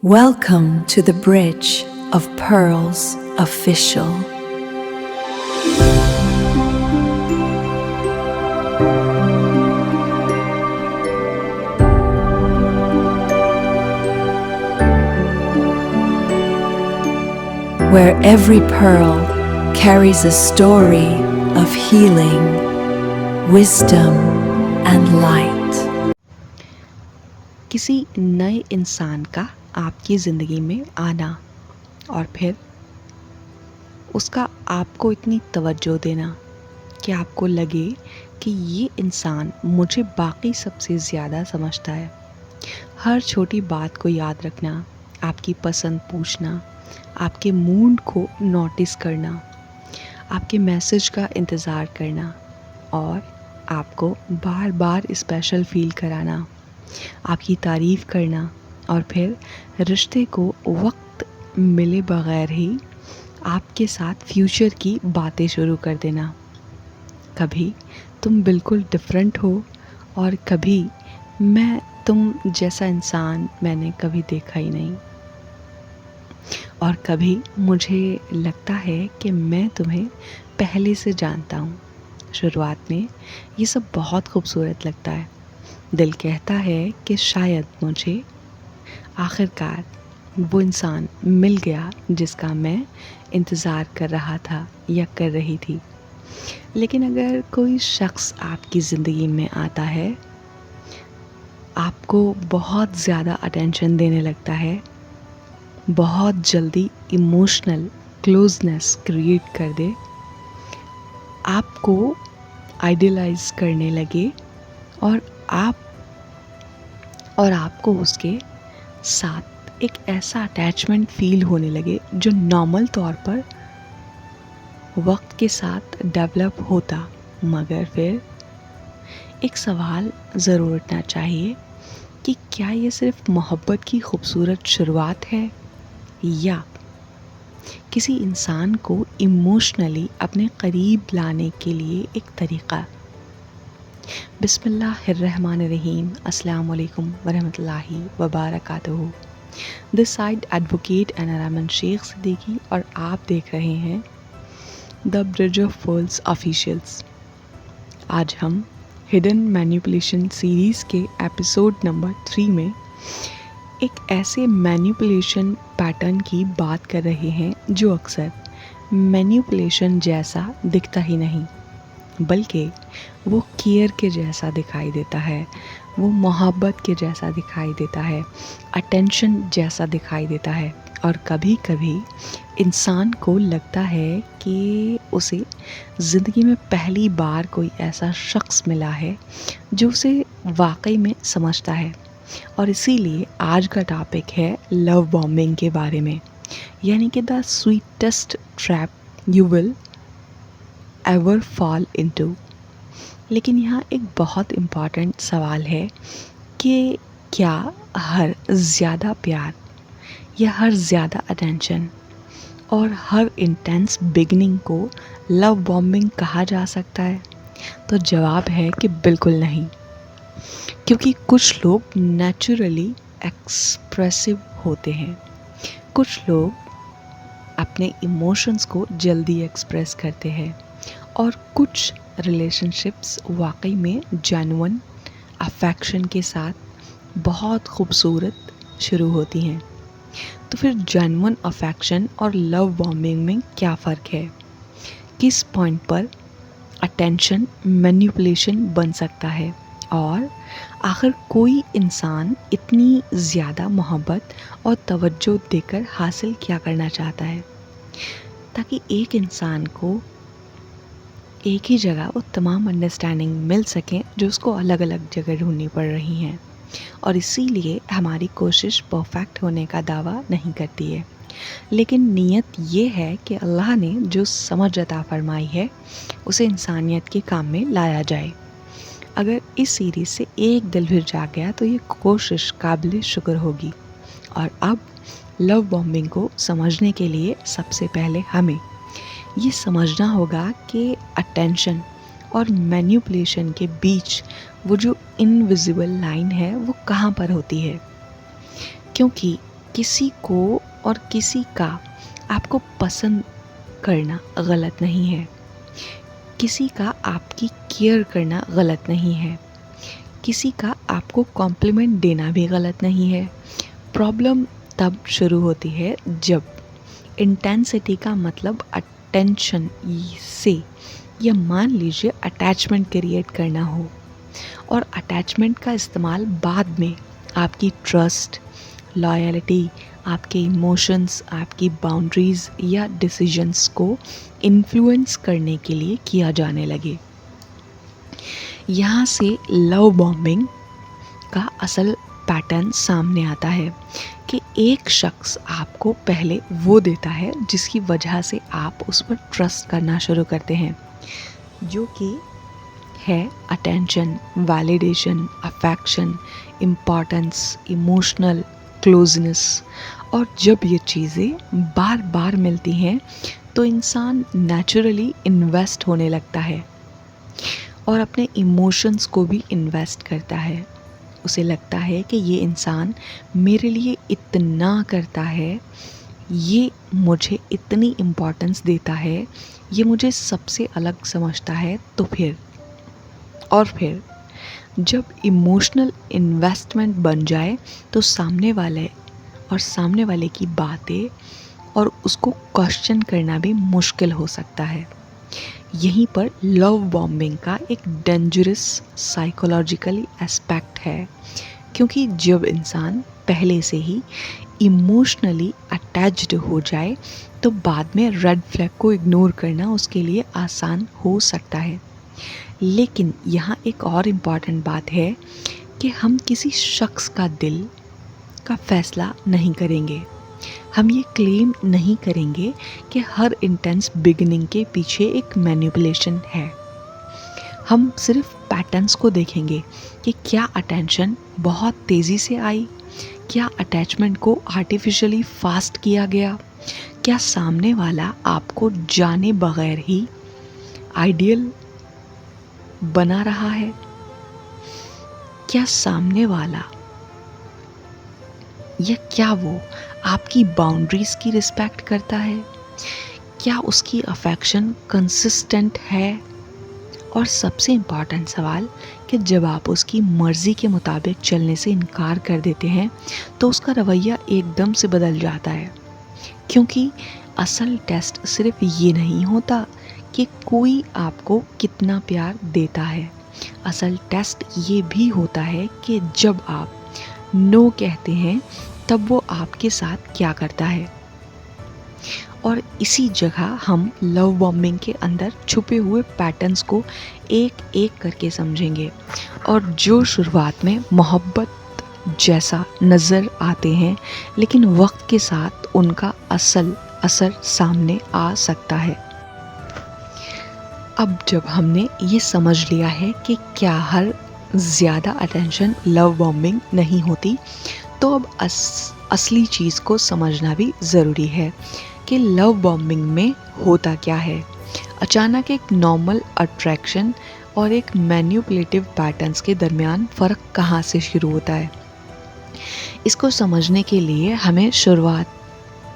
Welcome to the Bridge of Pearls Official. Where every pearl carries a story of healing, wisdom, and light. किसी नए इंसान का आपकी ज़िंदगी में आना और फिर उसका आपको इतनी तवज्जो देना कि आपको लगे कि ये इंसान मुझे बाकी सबसे ज़्यादा समझता है। हर छोटी बात को याद रखना, आपकी पसंद पूछना, आपके मूड को नोटिस करना, आपके मैसेज का इंतज़ार करना और आपको बार बार स्पेशल फील कराना, आपकी तारीफ़ करना और फिर रिश्ते को वक्त मिले बगैर ही आपके साथ फ्यूचर की बातें शुरू कर देना। कभी तुम बिल्कुल डिफरेंट हो और कभी मैं तुम जैसा इंसान मैंने कभी देखा ही नहीं, और कभी मुझे लगता है कि मैं तुम्हें पहले से जानता हूँ। शुरुआत में ये सब बहुत खूबसूरत लगता है। दिल कहता है कि शायद मुझे आखिरकार वो इंसान मिल गया जिसका मैं इंतज़ार कर रहा था या कर रही थी। लेकिन अगर कोई शख्स आपकी ज़िंदगी में आता है, आपको बहुत ज़्यादा अटेंशन देने लगता है, बहुत जल्दी इमोशनल क्लोजनेस क्रिएट कर दे, आपको आइडियलाइज करने लगे और आपको उसके साथ एक ऐसा अटैचमेंट फील होने लगे जो नॉर्मल तौर पर वक्त के साथ डेवलप होता, मगर फिर एक सवाल ज़रूर उठना चाहिए कि क्या ये सिर्फ मोहब्बत की खूबसूरत शुरुआत है या किसी इंसान को इमोशनली अपने करीब लाने के लिए एक तरीक़ा। बिस्मिल्लाहिर्रहमानिर्रहीम, अस्सलाम वालेकुम वरहमतुल्लाहि वबरकातुहू। दिस साइड एडवोकेट एनारामन शेख सिद्दीकी और आप देख रहे हैं the bridge of worlds officials. आज हम हिडन मैनिपुलेशन सीरीज़ के एपिसोड नंबर 3 में एक ऐसे मैनिपुलेशन पैटर्न की बात कर रहे हैं जो अक्सर मैनिपुलेशन जैसा दिखता ही नहीं, बल्कि वो केयर के जैसा दिखाई देता है, वो मोहब्बत के जैसा दिखाई देता है, अटेंशन जैसा दिखाई देता है। और कभी कभी इंसान को लगता है कि उसे ज़िंदगी में पहली बार कोई ऐसा शख्स मिला है जो उसे वाकई में समझता है। और इसीलिए आज का टॉपिक है लव बॉम्बिंग के बारे में, यानी कि the sweetest trap you will ever fall into. लेकिन यहाँ एक बहुत इम्पॉर्टेंट सवाल है कि क्या हर ज़्यादा प्यार या हर ज़्यादा अटेंशन और हर इंटेंस बिगनिंग को लव बॉम्बिंग कहा जा सकता है? तो जवाब है कि बिल्कुल नहीं, क्योंकि कुछ लोग नेचुरली एक्सप्रेसिव होते हैं, कुछ लोग अपने इमोशंस को जल्दी एक्सप्रेस करते हैं और कुछ रिलेशनशिप्स वाकई में जेन्युइन अफेक्शन के साथ बहुत खूबसूरत शुरू होती हैं। तो फिर जेन्युइन अफेक्शन और लव बॉम्बिंग में क्या फ़र्क है? किस पॉइंट पर अटेंशन मैनिपुलेशन बन सकता है? और आखिर कोई इंसान इतनी ज़्यादा मोहब्बत और तवज्जो देकर हासिल क्या करना चाहता है, ताकि एक इंसान को एक ही जगह वो तमाम अंडरस्टैंडिंग मिल सकें जो उसको अलग अलग जगह ढूंढनी पड़ रही हैं। और इसीलिए हमारी कोशिश परफेक्ट होने का दावा नहीं करती है, लेकिन नीयत ये है कि अल्लाह ने जो समझ अता फरमाई है उसे इंसानियत के काम में लाया जाए। अगर इस सीरीज़ से एक दिल भी जाग गया तो ये कोशिश काबिल शुक्र होगी। और अब लव बॉम्बिंग को समझने के लिए सबसे पहले हमें ये समझना होगा कि अटेंशन और मैनिपुलेशन के बीच वो जो इनविजिबल लाइन है वो कहाँ पर होती है। क्योंकि किसी को और किसी का आपको पसंद करना गलत नहीं है, किसी का आपकी केयर करना गलत नहीं है, किसी का आपको कॉम्प्लीमेंट देना भी गलत नहीं है। प्रॉब्लम तब शुरू होती है जब इंटेंसिटी का मतलब अटेंशन से या मान लीजिए अटैचमेंट क्रिएट करना हो, और अटैचमेंट का इस्तेमाल बाद में आपकी ट्रस्ट, लॉयल्टी, आपके इमोशंस, आपकी बाउंड्रीज़ या डिसीजंस को इन्फ्लुएंस करने के लिए किया जाने लगे। यहाँ से लव बॉम्बिंग का असल पैटर्न सामने आता है कि एक शख्स आपको पहले वो देता है जिसकी वजह से आप उस पर ट्रस्ट करना शुरू करते हैं, जो कि है attention, validation, affection, importance, emotional closeness. और जब ये चीज़ें बार बार मिलती हैं तो इंसान नेचुरली इन्वेस्ट होने लगता है और अपने इमोशंस को भी इन्वेस्ट करता है। उसे लगता है कि ये इंसान मेरे लिए इतना करता है, ये मुझे इतनी इम्पोर्टेंस देता है, ये मुझे सबसे अलग समझता है। तो फिर जब इमोशनल इन्वेस्टमेंट बन जाए तो सामने वाले की बातें और उसको क्वेश्चन करना भी मुश्किल हो सकता है। यहीं पर लव बॉम्बिंग का एक डेंजरस साइकोलॉजिकली एस्पेक्ट है, क्योंकि जब इंसान पहले से ही इमोशनली अटैच्ड हो जाए तो बाद में रेड फ्लैग को इग्नोर करना उसके लिए आसान हो सकता है। लेकिन यहाँ एक और इम्पॉर्टेंट बात है कि हम किसी शख्स का दिल का फैसला नहीं करेंगे। हम ये क्लेम नहीं करेंगे कि हर इंटेंस बिगिनिंग के पीछे एक मैनिपुलेशन है। हम सिर्फ पैटर्न्स को देखेंगे कि क्या अटेंशन बहुत तेज़ी से आई, क्या अटैचमेंट को आर्टिफिशियली फास्ट किया गया, क्या सामने वाला आपको जाने बगैर ही आइडियल बना रहा है, क्या सामने वाला या क्या वो आपकी बाउंड्रीज़ की रिस्पेक्ट करता है, क्या उसकी अफेक्शन कंसिस्टेंट है। और सबसे इम्पॉर्टेंट सवाल कि जब आप उसकी मर्ज़ी के मुताबिक चलने से इनकार कर देते हैं तो उसका रवैया एकदम से बदल जाता है। क्योंकि असल टेस्ट सिर्फ ये नहीं होता कि कोई आपको कितना प्यार देता है, असल टेस्ट ये भी होता है कि जब आप नो कहते हैं तब वो आपके साथ क्या करता है। और इसी जगह हम लव बॉम्बिंग के अंदर छुपे हुए पैटर्न्स को एक एक करके समझेंगे, और जो शुरुआत में मोहब्बत जैसा नज़र आते हैं लेकिन वक्त के साथ उनका असल असर सामने आ सकता है। अब जब हमने ये समझ लिया है कि क्या हर ज़्यादा अटेंशन लव बॉम्बिंग नहीं होती, तो अब असली चीज़ को समझना भी ज़रूरी है कि लव बॉम्बिंग में होता क्या है। अचानक एक नॉर्मल अट्रैक्शन और एक मैनिपुलेटिव पैटर्न्स के दरमियान फ़र्क कहाँ से शुरू होता है। इसको समझने के लिए हमें शुरुआत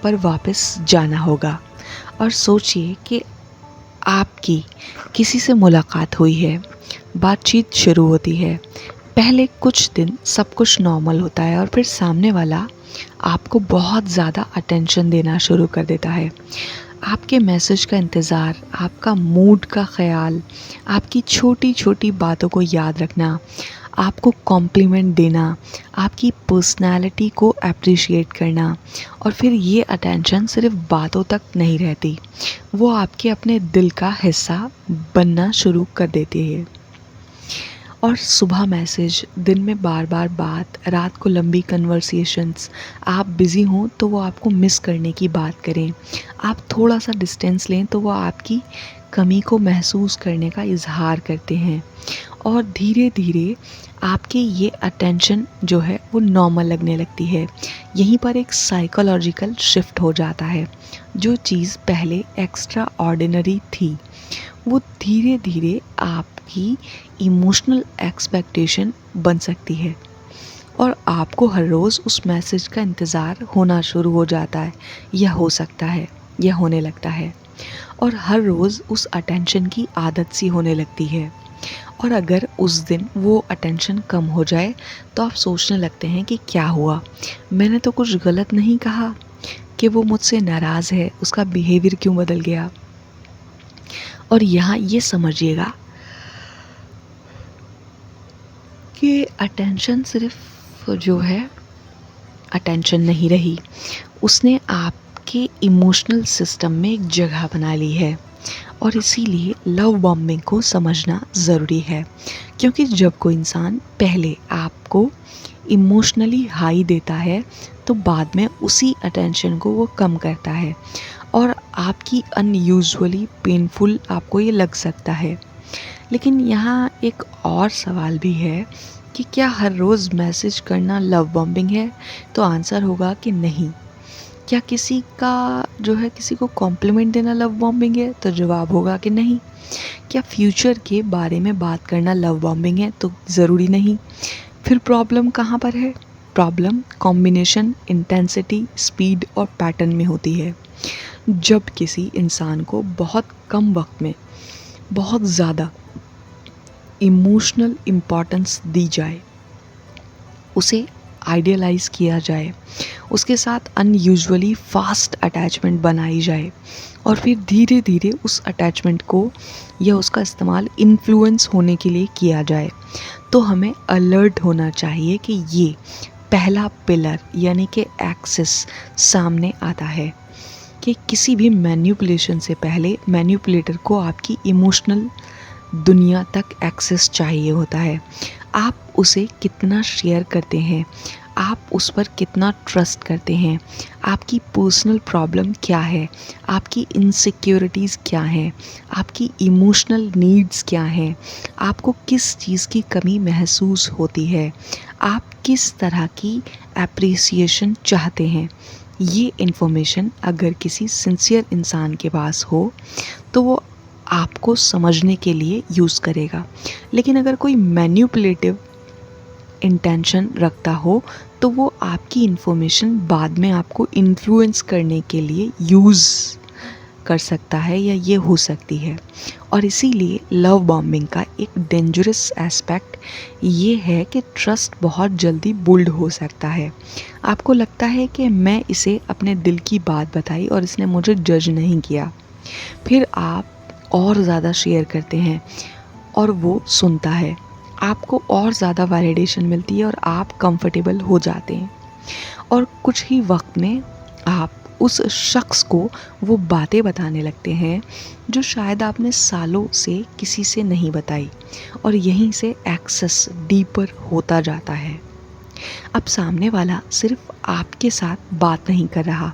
पर वापस जाना होगा और सोचिए कि आपकी किसी से मुलाकात हुई है, बातचीत शुरू होती है, पहले कुछ दिन सब कुछ नॉर्मल होता है और फिर सामने वाला आपको बहुत ज़्यादा अटेंशन देना शुरू कर देता है। आपके मैसेज का इंतज़ार, आपका मूड का ख्याल, आपकी छोटी छोटी बातों को याद रखना, आपको कॉम्प्लीमेंट देना, आपकी पर्सनालिटी को अप्रिशिएट करना, और फिर ये अटेंशन सिर्फ बातों तक नहीं रहती, वो आपके अपने दिल का हिस्सा बनना शुरू कर देती है। और सुबह मैसेज, दिन में बार बार बात, रात को लंबी कन्वर्सेशंस, आप बिज़ी हों तो वो आपको मिस करने की बात करें, आप थोड़ा सा डिस्टेंस लें तो वो आपकी कमी को महसूस करने का इजहार करते हैं, और धीरे धीरे आपके ये अटेंशन जो है वो नॉर्मल लगने लगती है। यहीं पर एक साइकोलॉजिकल शिफ्ट हो जाता है। जो चीज़ पहले एक्स्ट्रा ऑर्डिनरी थी वो धीरे धीरे आपकी इमोशनल एक्सपेक्टेशन बन सकती है। और आपको हर रोज़ उस मैसेज का इंतज़ार होना शुरू हो जाता है, या हो सकता है, या होने लगता है, और हर रोज़ उस अटेंशन की आदत सी होने लगती है। और अगर उस दिन वो अटेंशन कम हो जाए तो आप सोचने लगते हैं कि क्या हुआ, मैंने तो कुछ गलत नहीं कहा, कि वो मुझसे नाराज़ है, उसका बिहेवियर क्यों बदल गया। और यहाँ ये समझिएगा कि अटेंशन सिर्फ जो है अटेंशन नहीं रही, उसने आपके इमोशनल सिस्टम में एक जगह बना ली है। और इसीलिए लव बॉम्बिंग को समझना ज़रूरी है, क्योंकि जब कोई इंसान पहले आपको इमोशनली हाई देता है तो बाद में उसी अटेंशन को वो कम करता है, और आपकी अनयूजुअली पेनफुल आपको ये लग सकता है। लेकिन यहाँ एक और सवाल भी है कि क्या हर रोज़ मैसेज करना लव बॉम्बिंग है? तो आंसर होगा कि नहीं। क्या किसी का जो है किसी को कॉम्प्लीमेंट देना लव बॉम्बिंग है? तो जवाब होगा कि नहीं। क्या फ्यूचर के बारे में बात करना लव बॉम्बिंग है? तो ज़रूरी नहीं। फिर प्रॉब्लम कहाँ पर है? प्रॉब्लम कॉम्बिनेशन, इंटेंसिटी, स्पीड और पैटर्न में होती है। जब किसी इंसान को बहुत कम वक्त में बहुत ज़्यादा इमोशनल इम्पॉर्टेंस दी जाए, उसे आइडियलाइज़ किया जाए, उसके साथ अनयूजुअली फास्ट अटैचमेंट बनाई जाए, और फिर धीरे धीरे उस अटैचमेंट को या उसका इस्तेमाल इन्फ्लुएंस होने के लिए किया जाए, तो हमें अलर्ट होना चाहिए कि ये पहला पिलर यानी कि एक्सेस सामने आता है, कि किसी भी मैन्युपुलेशन से पहले मैन्युपुलेटर को आपकी इमोशनल दुनिया तक एक्सेस चाहिए होता है। आप उसे कितना शेयर करते हैं, आप उस पर कितना ट्रस्ट करते हैं, आपकी पर्सनल प्रॉब्लम क्या है, आपकी इनसिक्योरिटीज़ क्या हैं, आपकी इमोशनल नीड्स क्या हैं, आपको किस चीज़ की कमी महसूस होती है, आप किस तरह की एप्रिसिएशन चाहते हैं। ये इन्फॉर्मेशन अगर किसी सिंसियर इंसान के पास हो तो वो आपको समझने के लिए यूज़ करेगा। लेकिन अगर कोई मैन्युपुलेटिव इंटेंशन रखता हो तो वो आपकी इन्फॉर्मेशन बाद में आपको इन्फ्लुएंस करने के लिए यूज़ कर सकता है, या ये हो सकती है। और इसीलिए लव बॉम्बिंग का एक डेंजरस एस्पेक्ट ये है कि ट्रस्ट बहुत जल्दी बुल्ड हो सकता है। आपको लगता है कि मैं इसे अपने दिल की बात बताई और इसने मुझे जज नहीं किया, फिर आप और ज़्यादा शेयर करते हैं और वो सुनता है, आपको और ज़्यादा वैलिडेशन मिलती है और आप कंफर्टेबल हो जाते हैं, और कुछ ही वक्त में आप उस शख्स को वो बातें बताने लगते हैं जो शायद आपने सालों से किसी से नहीं बताई, और यहीं से एक्सेस डीपर होता जाता है। अब सामने वाला सिर्फ आपके साथ बात नहीं कर रहा,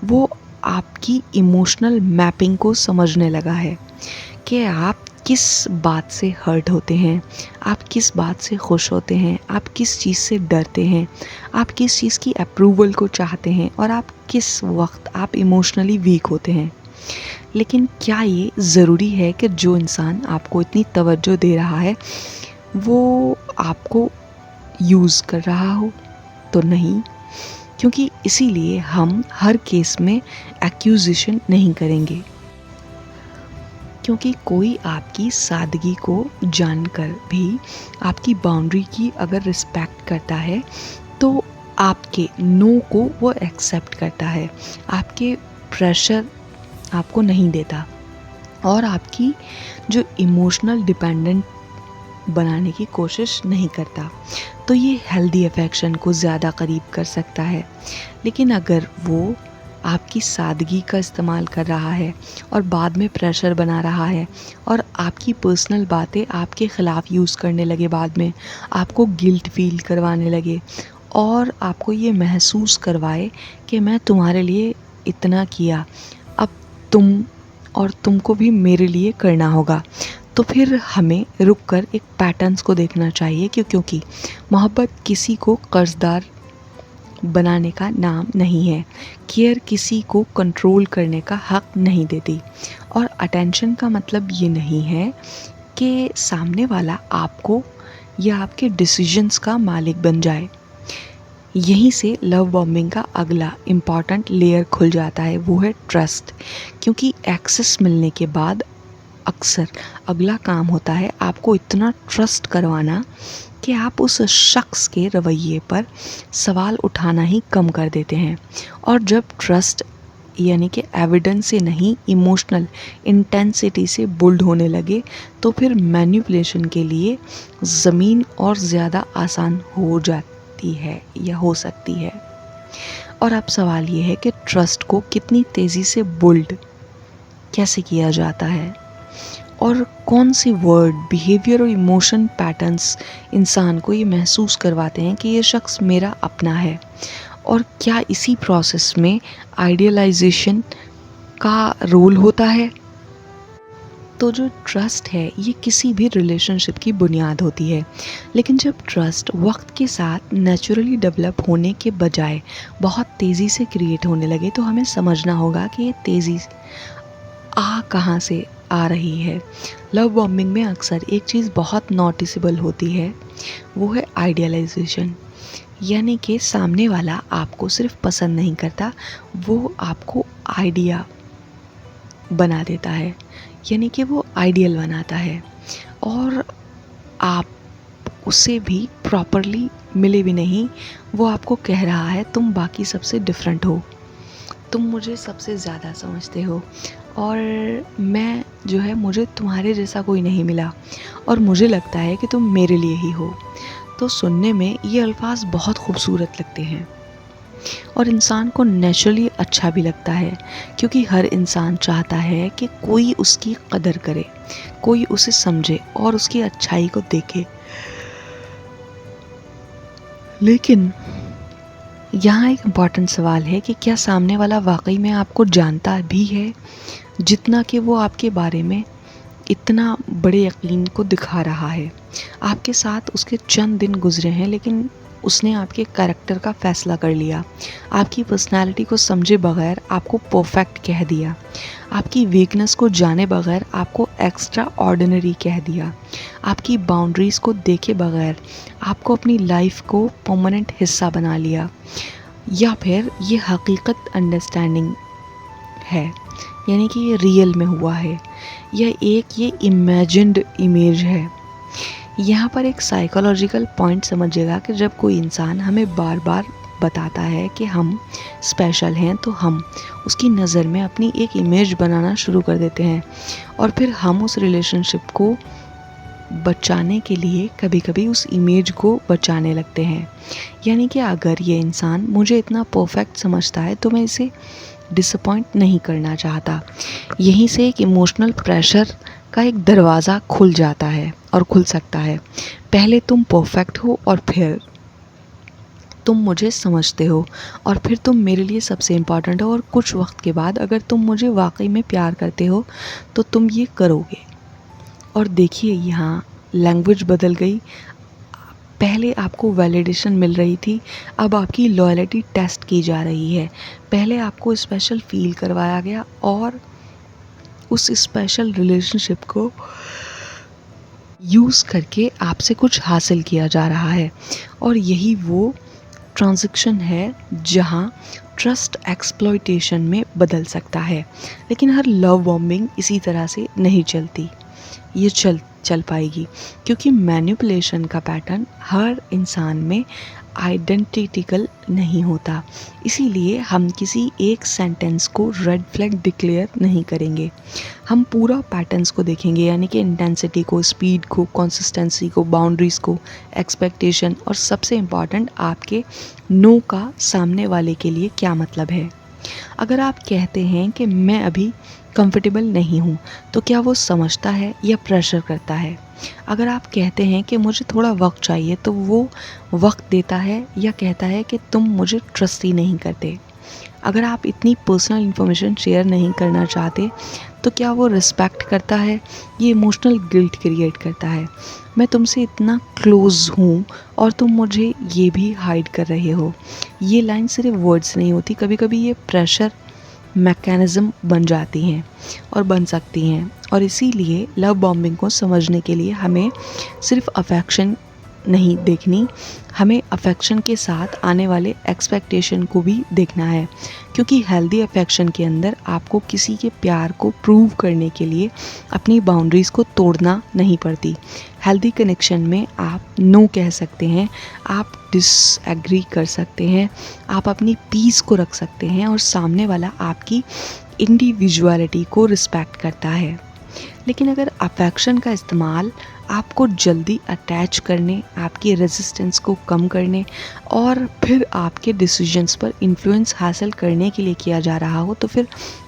वो आपकी इमोशनल मैपिंग को समझने लगा है कि आप किस बात से हर्ट होते हैं, आप किस बात से खुश होते हैं, आप किस चीज़ से डरते हैं, आप किस चीज़ की अप्रूवल को चाहते हैं, और आप किस वक्त आप इमोशनली वीक होते हैं। लेकिन क्या ये ज़रूरी है कि जो इंसान आपको इतनी तवज्जो दे रहा है वो आपको यूज़ कर रहा हो? तो नहीं, क्योंकि इसीलिए हम हर केस में एक्यूजेशन नहीं करेंगे, क्योंकि कोई आपकी सादगी को जानकर भी आपकी बाउंड्री की अगर रिस्पेक्ट करता है तो आपके नो को वो एक्सेप्ट करता है, आपके प्रेशर आपको नहीं देता, और आपकी जो इमोशनल डिपेंडेंट बनाने की कोशिश नहीं करता। तो ये हेल्दी अफेक्शन को ज़्यादा करीब कर सकता है। लेकिन अगर वो आपकी सादगी का इस्तेमाल कर रहा है और बाद में प्रेशर बना रहा है, और आपकी पर्सनल बातें आपके ख़िलाफ़ यूज़ करने लगे, बाद में आपको गिल्ट फील करवाने लगे, और आपको ये महसूस करवाए कि मैं तुम्हारे लिए इतना किया, अब तुम और तुमको भी मेरे लिए करना होगा, तो फिर हमें रुक कर एक पैटर्न्स को देखना चाहिए, क्योंकि मोहब्बत किसी को कर्जदार बनाने का नाम नहीं है, केयर किसी को कंट्रोल करने का हक नहीं देती, और अटेंशन का मतलब ये नहीं है कि सामने वाला आपको या आपके डिसीजंस का मालिक बन जाए। यहीं से लव बॉम्बिंग का अगला इम्पॉर्टेंट लेयर खुल जाता है, वो है ट्रस्ट। क्योंकि एक्सेस मिलने के बाद अक्सर अगला काम होता है आपको इतना ट्रस्ट करवाना कि आप उस शख्स के रवैये पर सवाल उठाना ही कम कर देते हैं। और जब ट्रस्ट यानी कि एविडेंस से नहीं, इमोशनल इंटेंसिटी से बुल्ड होने लगे, तो फिर मैनिपुलेशन के लिए ज़मीन और ज़्यादा आसान हो जाती है या हो सकती है। और अब सवाल ये है कि ट्रस्ट को कितनी तेज़ी से बुल्ड कैसे किया जाता है, और कौन सी वर्ड, बिहेवियर और इमोशन पैटर्न्स इंसान को ये महसूस करवाते हैं कि ये शख्स मेरा अपना है। और क्या इसी प्रोसेस में आइडियलाइजेशन का रोल होता है? तो जो ट्रस्ट है ये किसी भी रिलेशनशिप की बुनियाद होती है, लेकिन जब ट्रस्ट वक्त के साथ नेचुरली डेवलप होने के बजाय बहुत तेज़ी से क्रिएट होने लगे, तो हमें समझना होगा कि ये तेज़ी कहाँ से आ रही है। लव बॉम्बिंग में अक्सर एक चीज़ बहुत नोटिसेबल होती है, वो है आइडियलाइजेशन। यानी कि सामने वाला आपको सिर्फ पसंद नहीं करता, वो आपको आइडिया बना देता है, यानी कि वो आइडियल बनाता है। और आप उससे भी प्रॉपरली मिले भी नहीं, वो आपको कह रहा है तुम बाकी सबसे डिफरेंट हो, तुम मुझे सबसे ज़्यादा समझते हो, और मैं जो है, मुझे तुम्हारे जैसा कोई नहीं मिला, और मुझे लगता है कि तुम मेरे लिए ही हो। तो सुनने में ये अल्फाज बहुत खूबसूरत लगते हैं और इंसान को नेचुरली अच्छा भी लगता है, क्योंकि हर इंसान चाहता है कि कोई उसकी कदर करे, कोई उसे समझे और उसकी अच्छाई को देखे। लेकिन यहाँ एक इम्पॉर्टेंट सवाल है कि क्या सामने वाला वाकई में आपको जानता भी है जितना कि वो आपके बारे में इतना बड़े यकीन को दिखा रहा है। आपके साथ उसके चंद दिन गुजरे हैं, लेकिन उसने आपके कैरेक्टर का फ़ैसला कर लिया, आपकी पर्सनालिटी को समझे बगैर आपको परफेक्ट कह दिया, आपकी वीकनेस को जाने बगैर आपको एक्स्ट्रा ऑर्डिनरी कह दिया, आपकी बाउंड्रीज़ को देखे बगैर आपको अपनी लाइफ को परमानेंट हिस्सा बना लिया। या फिर ये हकीकत अंडरस्टैंडिंग है, यानी कि ये रियल में हुआ है, या ये इमेजिन्ड इमेज है। यहाँ पर एक साइकोलॉजिकल पॉइंट समझिएगा कि जब कोई इंसान हमें बार बार बताता है कि हम स्पेशल हैं, तो हम उसकी नज़र में अपनी एक इमेज बनाना शुरू कर देते हैं, और फिर हम उस रिलेशनशिप को बचाने के लिए कभी कभी उस इमेज को बचाने लगते हैं। यानी कि अगर ये इंसान मुझे इतना परफेक्ट समझता है, तो मैं इसे डिसअपॉइंट नहीं करना चाहता। यहीं से एक इमोशनल प्रेशर का एक दरवाज़ा खुल जाता है और खुल सकता है। पहले तुम परफेक्ट हो, और फिर तुम मुझे समझते हो, और फिर तुम मेरे लिए सबसे इम्पॉर्टेंट हो, और कुछ वक्त के बाद अगर तुम मुझे वाकई में प्यार करते हो तो तुम ये करोगे। और देखिए यहाँ लैंग्वेज बदल गई। पहले आपको वैलिडेशन मिल रही थी, अब आपकी लॉयल्टी टेस्ट की जा रही है। पहले आपको स्पेशल फील करवाया गया, और उस स्पेशल रिलेशनशिप को यूज़ करके आपसे कुछ हासिल किया जा रहा है। और यही वो ट्रांजिशन है जहाँ ट्रस्ट एक्सप्लॉयटेशन में बदल सकता है। लेकिन हर लव बॉम्बिंग इसी तरह से नहीं चलती, ये चल पाएगी, क्योंकि मैनिपुलेशन का पैटर्न हर इंसान में आइडेंटिटिकल नहीं होता। इसीलिए हम किसी एक सेंटेंस को रेड फ्लैग डिक्लेयर नहीं करेंगे, हम पूरा पैटर्न्स को देखेंगे, यानी कि इंटेंसिटी को, स्पीड को, कंसिस्टेंसी को, बाउंड्रीज़ को, एक्सपेक्टेशन, और सबसे इम्पॉर्टेंट आपके नो का सामने वाले के लिए क्या मतलब है। अगर आप कहते हैं कि मैं अभी कंफर्टेबल नहीं हूँ, तो क्या वो समझता है या प्रेशर करता है? अगर आप कहते हैं कि मुझे थोड़ा वक्त चाहिए, तो वो वक्त देता है या कहता है कि तुम मुझे ट्रस्ट ही नहीं करते? अगर आप इतनी पर्सनल इन्फॉर्मेशन शेयर नहीं करना चाहते, तो क्या वो रिस्पेक्ट करता है? ये इमोशनल गिल्ट क्रिएट करता है, मैं तुमसे इतना क्लोज़ हूँ और तुम मुझे ये भी हाइड कर रहे हो। ये लाइन सिर्फ वर्ड्स नहीं होती, कभी कभी ये प्रेशर मैकेनिज़्म बन जाती हैं और बन सकती हैं। और इसीलिए लव बॉम्बिंग को समझने के लिए हमें सिर्फ अफेक्शन नहीं देखनी, हमें अफेक्शन के साथ आने वाले एक्सपेक्टेशन को भी देखना है, क्योंकि हेल्दी अफेक्शन के अंदर आपको किसी के प्यार को प्रूव करने के लिए अपनी बाउंड्रीज़ को तोड़ना नहीं पड़ती। हेल्दी कनेक्शन में आप नो कह सकते हैं, आप डिसएग्री कर सकते हैं, आप अपनी पीस को रख सकते हैं और सामने वाला आपकी इंडिविजुअलिटी को रिस्पेक्ट करता है। लेकिन अगर अफेक्शन का इस्तेमाल आपको जल्दी अटैच करने, आपकी रेजिस्टेंस को कम करने और फिर आपके डिसीजंस पर इन्फ्लुएंस हासिल करने के लिए किया जा रहा हो, तो फिर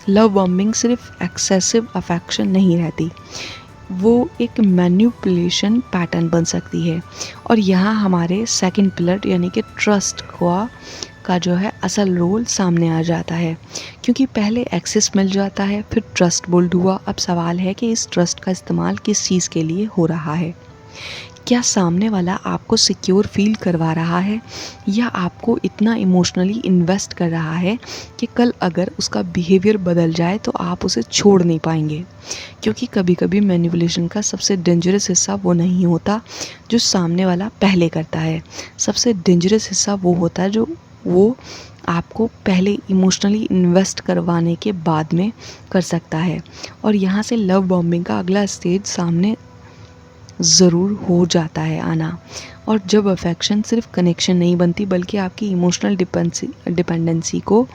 लव बॉम्बिंग सिर्फ एक्सेसिव अफेक्शन नहीं रहती, वो एक मैनिपुलेशन पैटर्न बन सकती है। और यहाँ हमारे सेकंड पिलर यानी कि ट्रस्ट का जो है असल रोल सामने आ जाता है, क्योंकि पहले एक्सेस मिल जाता है, फिर ट्रस्ट बिल्ड हुआ। अब सवाल है कि इस ट्रस्ट का इस्तेमाल किस चीज़ के लिए हो रहा है। क्या सामने वाला आपको सिक्योर फील करवा रहा है, या आपको इतना इमोशनली इन्वेस्ट कर रहा है कि कल अगर उसका बिहेवियर बदल जाए तो आप उसे छोड़ नहीं पाएंगे। क्योंकि कभी कभी मैनिपुलेशन का सबसे डेंजरस हिस्सा वो नहीं होता जो सामने वाला पहले करता है, सबसे डेंजरस हिस्सा वो होता है जो वो आपको पहले इमोशनली इन्वेस्ट करवाने के बाद में कर सकता है। और यहाँ से लव बॉम्बिंग का अगला स्टेज सामने ज़रूर हो जाता है आना। और जब अफेक्शन सिर्फ कनेक्शन नहीं बनती बल्कि आपकी इमोशनल डिपेंडेंसी को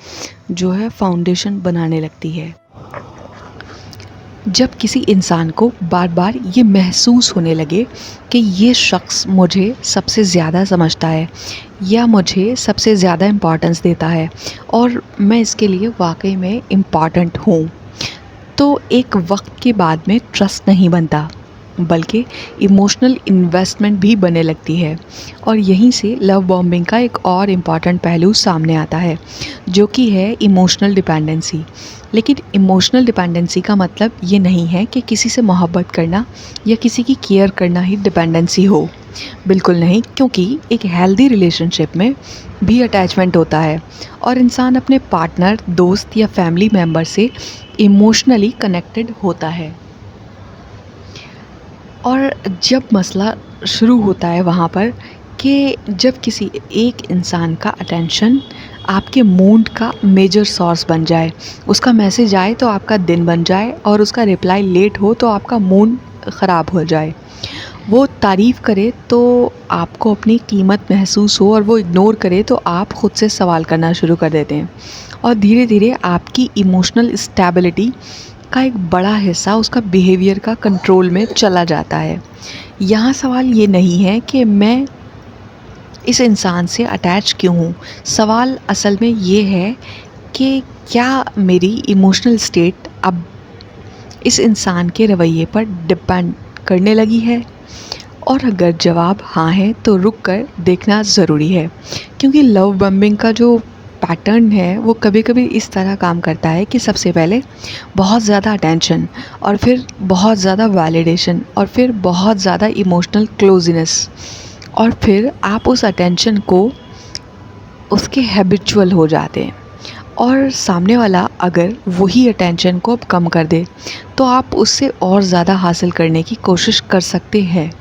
जो है फाउंडेशन बनाने लगती है। जब किसी इंसान को बार बार ये महसूस होने लगे कि ये शख्स मुझे सबसे ज़्यादा समझता है या मुझे सबसे ज़्यादा इम्पॉर्टेंस देता है और मैं इसके लिए वाकई में इम्पॉर्टेंट हूँ, तो एक वक्त के बाद में ट्रस्ट नहीं बनता बल्कि इमोशनल इन्वेस्टमेंट भी बनने लगती है। और यहीं से लव बॉम्बिंग का एक और इम्पॉर्टेंट पहलू सामने आता है, जो कि है इमोशनल डिपेंडेंसी। लेकिन इमोशनल डिपेंडेंसी का मतलब ये नहीं है कि किसी से मोहब्बत करना या किसी की केयर करना ही डिपेंडेंसी हो, बिल्कुल नहीं। क्योंकि एक हेल्दी रिलेशनशिप में भी अटैचमेंट होता है और इंसान अपने पार्टनर, दोस्त या फैमिली मेम्बर से इमोशनली कनेक्टेड होता है। और जब मसला शुरू होता है वहाँ पर कि जब किसी एक इंसान का अटेंशन आपके मूड का मेजर सोर्स बन जाए, उसका मैसेज आए तो आपका दिन बन जाए और उसका रिप्लाई लेट हो तो आपका मूड ख़राब हो जाए, वो तारीफ़ करे तो आपको अपनी कीमत महसूस हो और वो इग्नोर करे तो आप ख़ुद से सवाल करना शुरू कर देते हैं। और धीरे धीरे आपकी इमोशनल स्टेबिलिटी का एक बड़ा हिस्सा उसका बिहेवियर का कंट्रोल में चला जाता है। यहाँ सवाल ये नहीं है कि मैं इस इंसान से अटैच क्यों हूँ, सवाल असल में ये है कि क्या मेरी इमोशनल स्टेट अब इस इंसान के रवैये पर डिपेंड करने लगी है। और अगर जवाब हाँ है तो रुक कर देखना ज़रूरी है, क्योंकि लव बम्बिंग का जो पैटर्न है वो कभी कभी इस तरह काम करता है कि सबसे पहले बहुत ज़्यादा अटेंशन और फिर बहुत ज़्यादा वैलिडेशन और फिर बहुत ज़्यादा इमोशनल क्लोजनेस, और फिर आप उस अटेंशन को उसके हैबिचुअल हो जाते हैं। और सामने वाला अगर वही अटेंशन को अब कम कर दे तो आप उससे और ज़्यादा हासिल करने की कोशिश कर सकते हैं।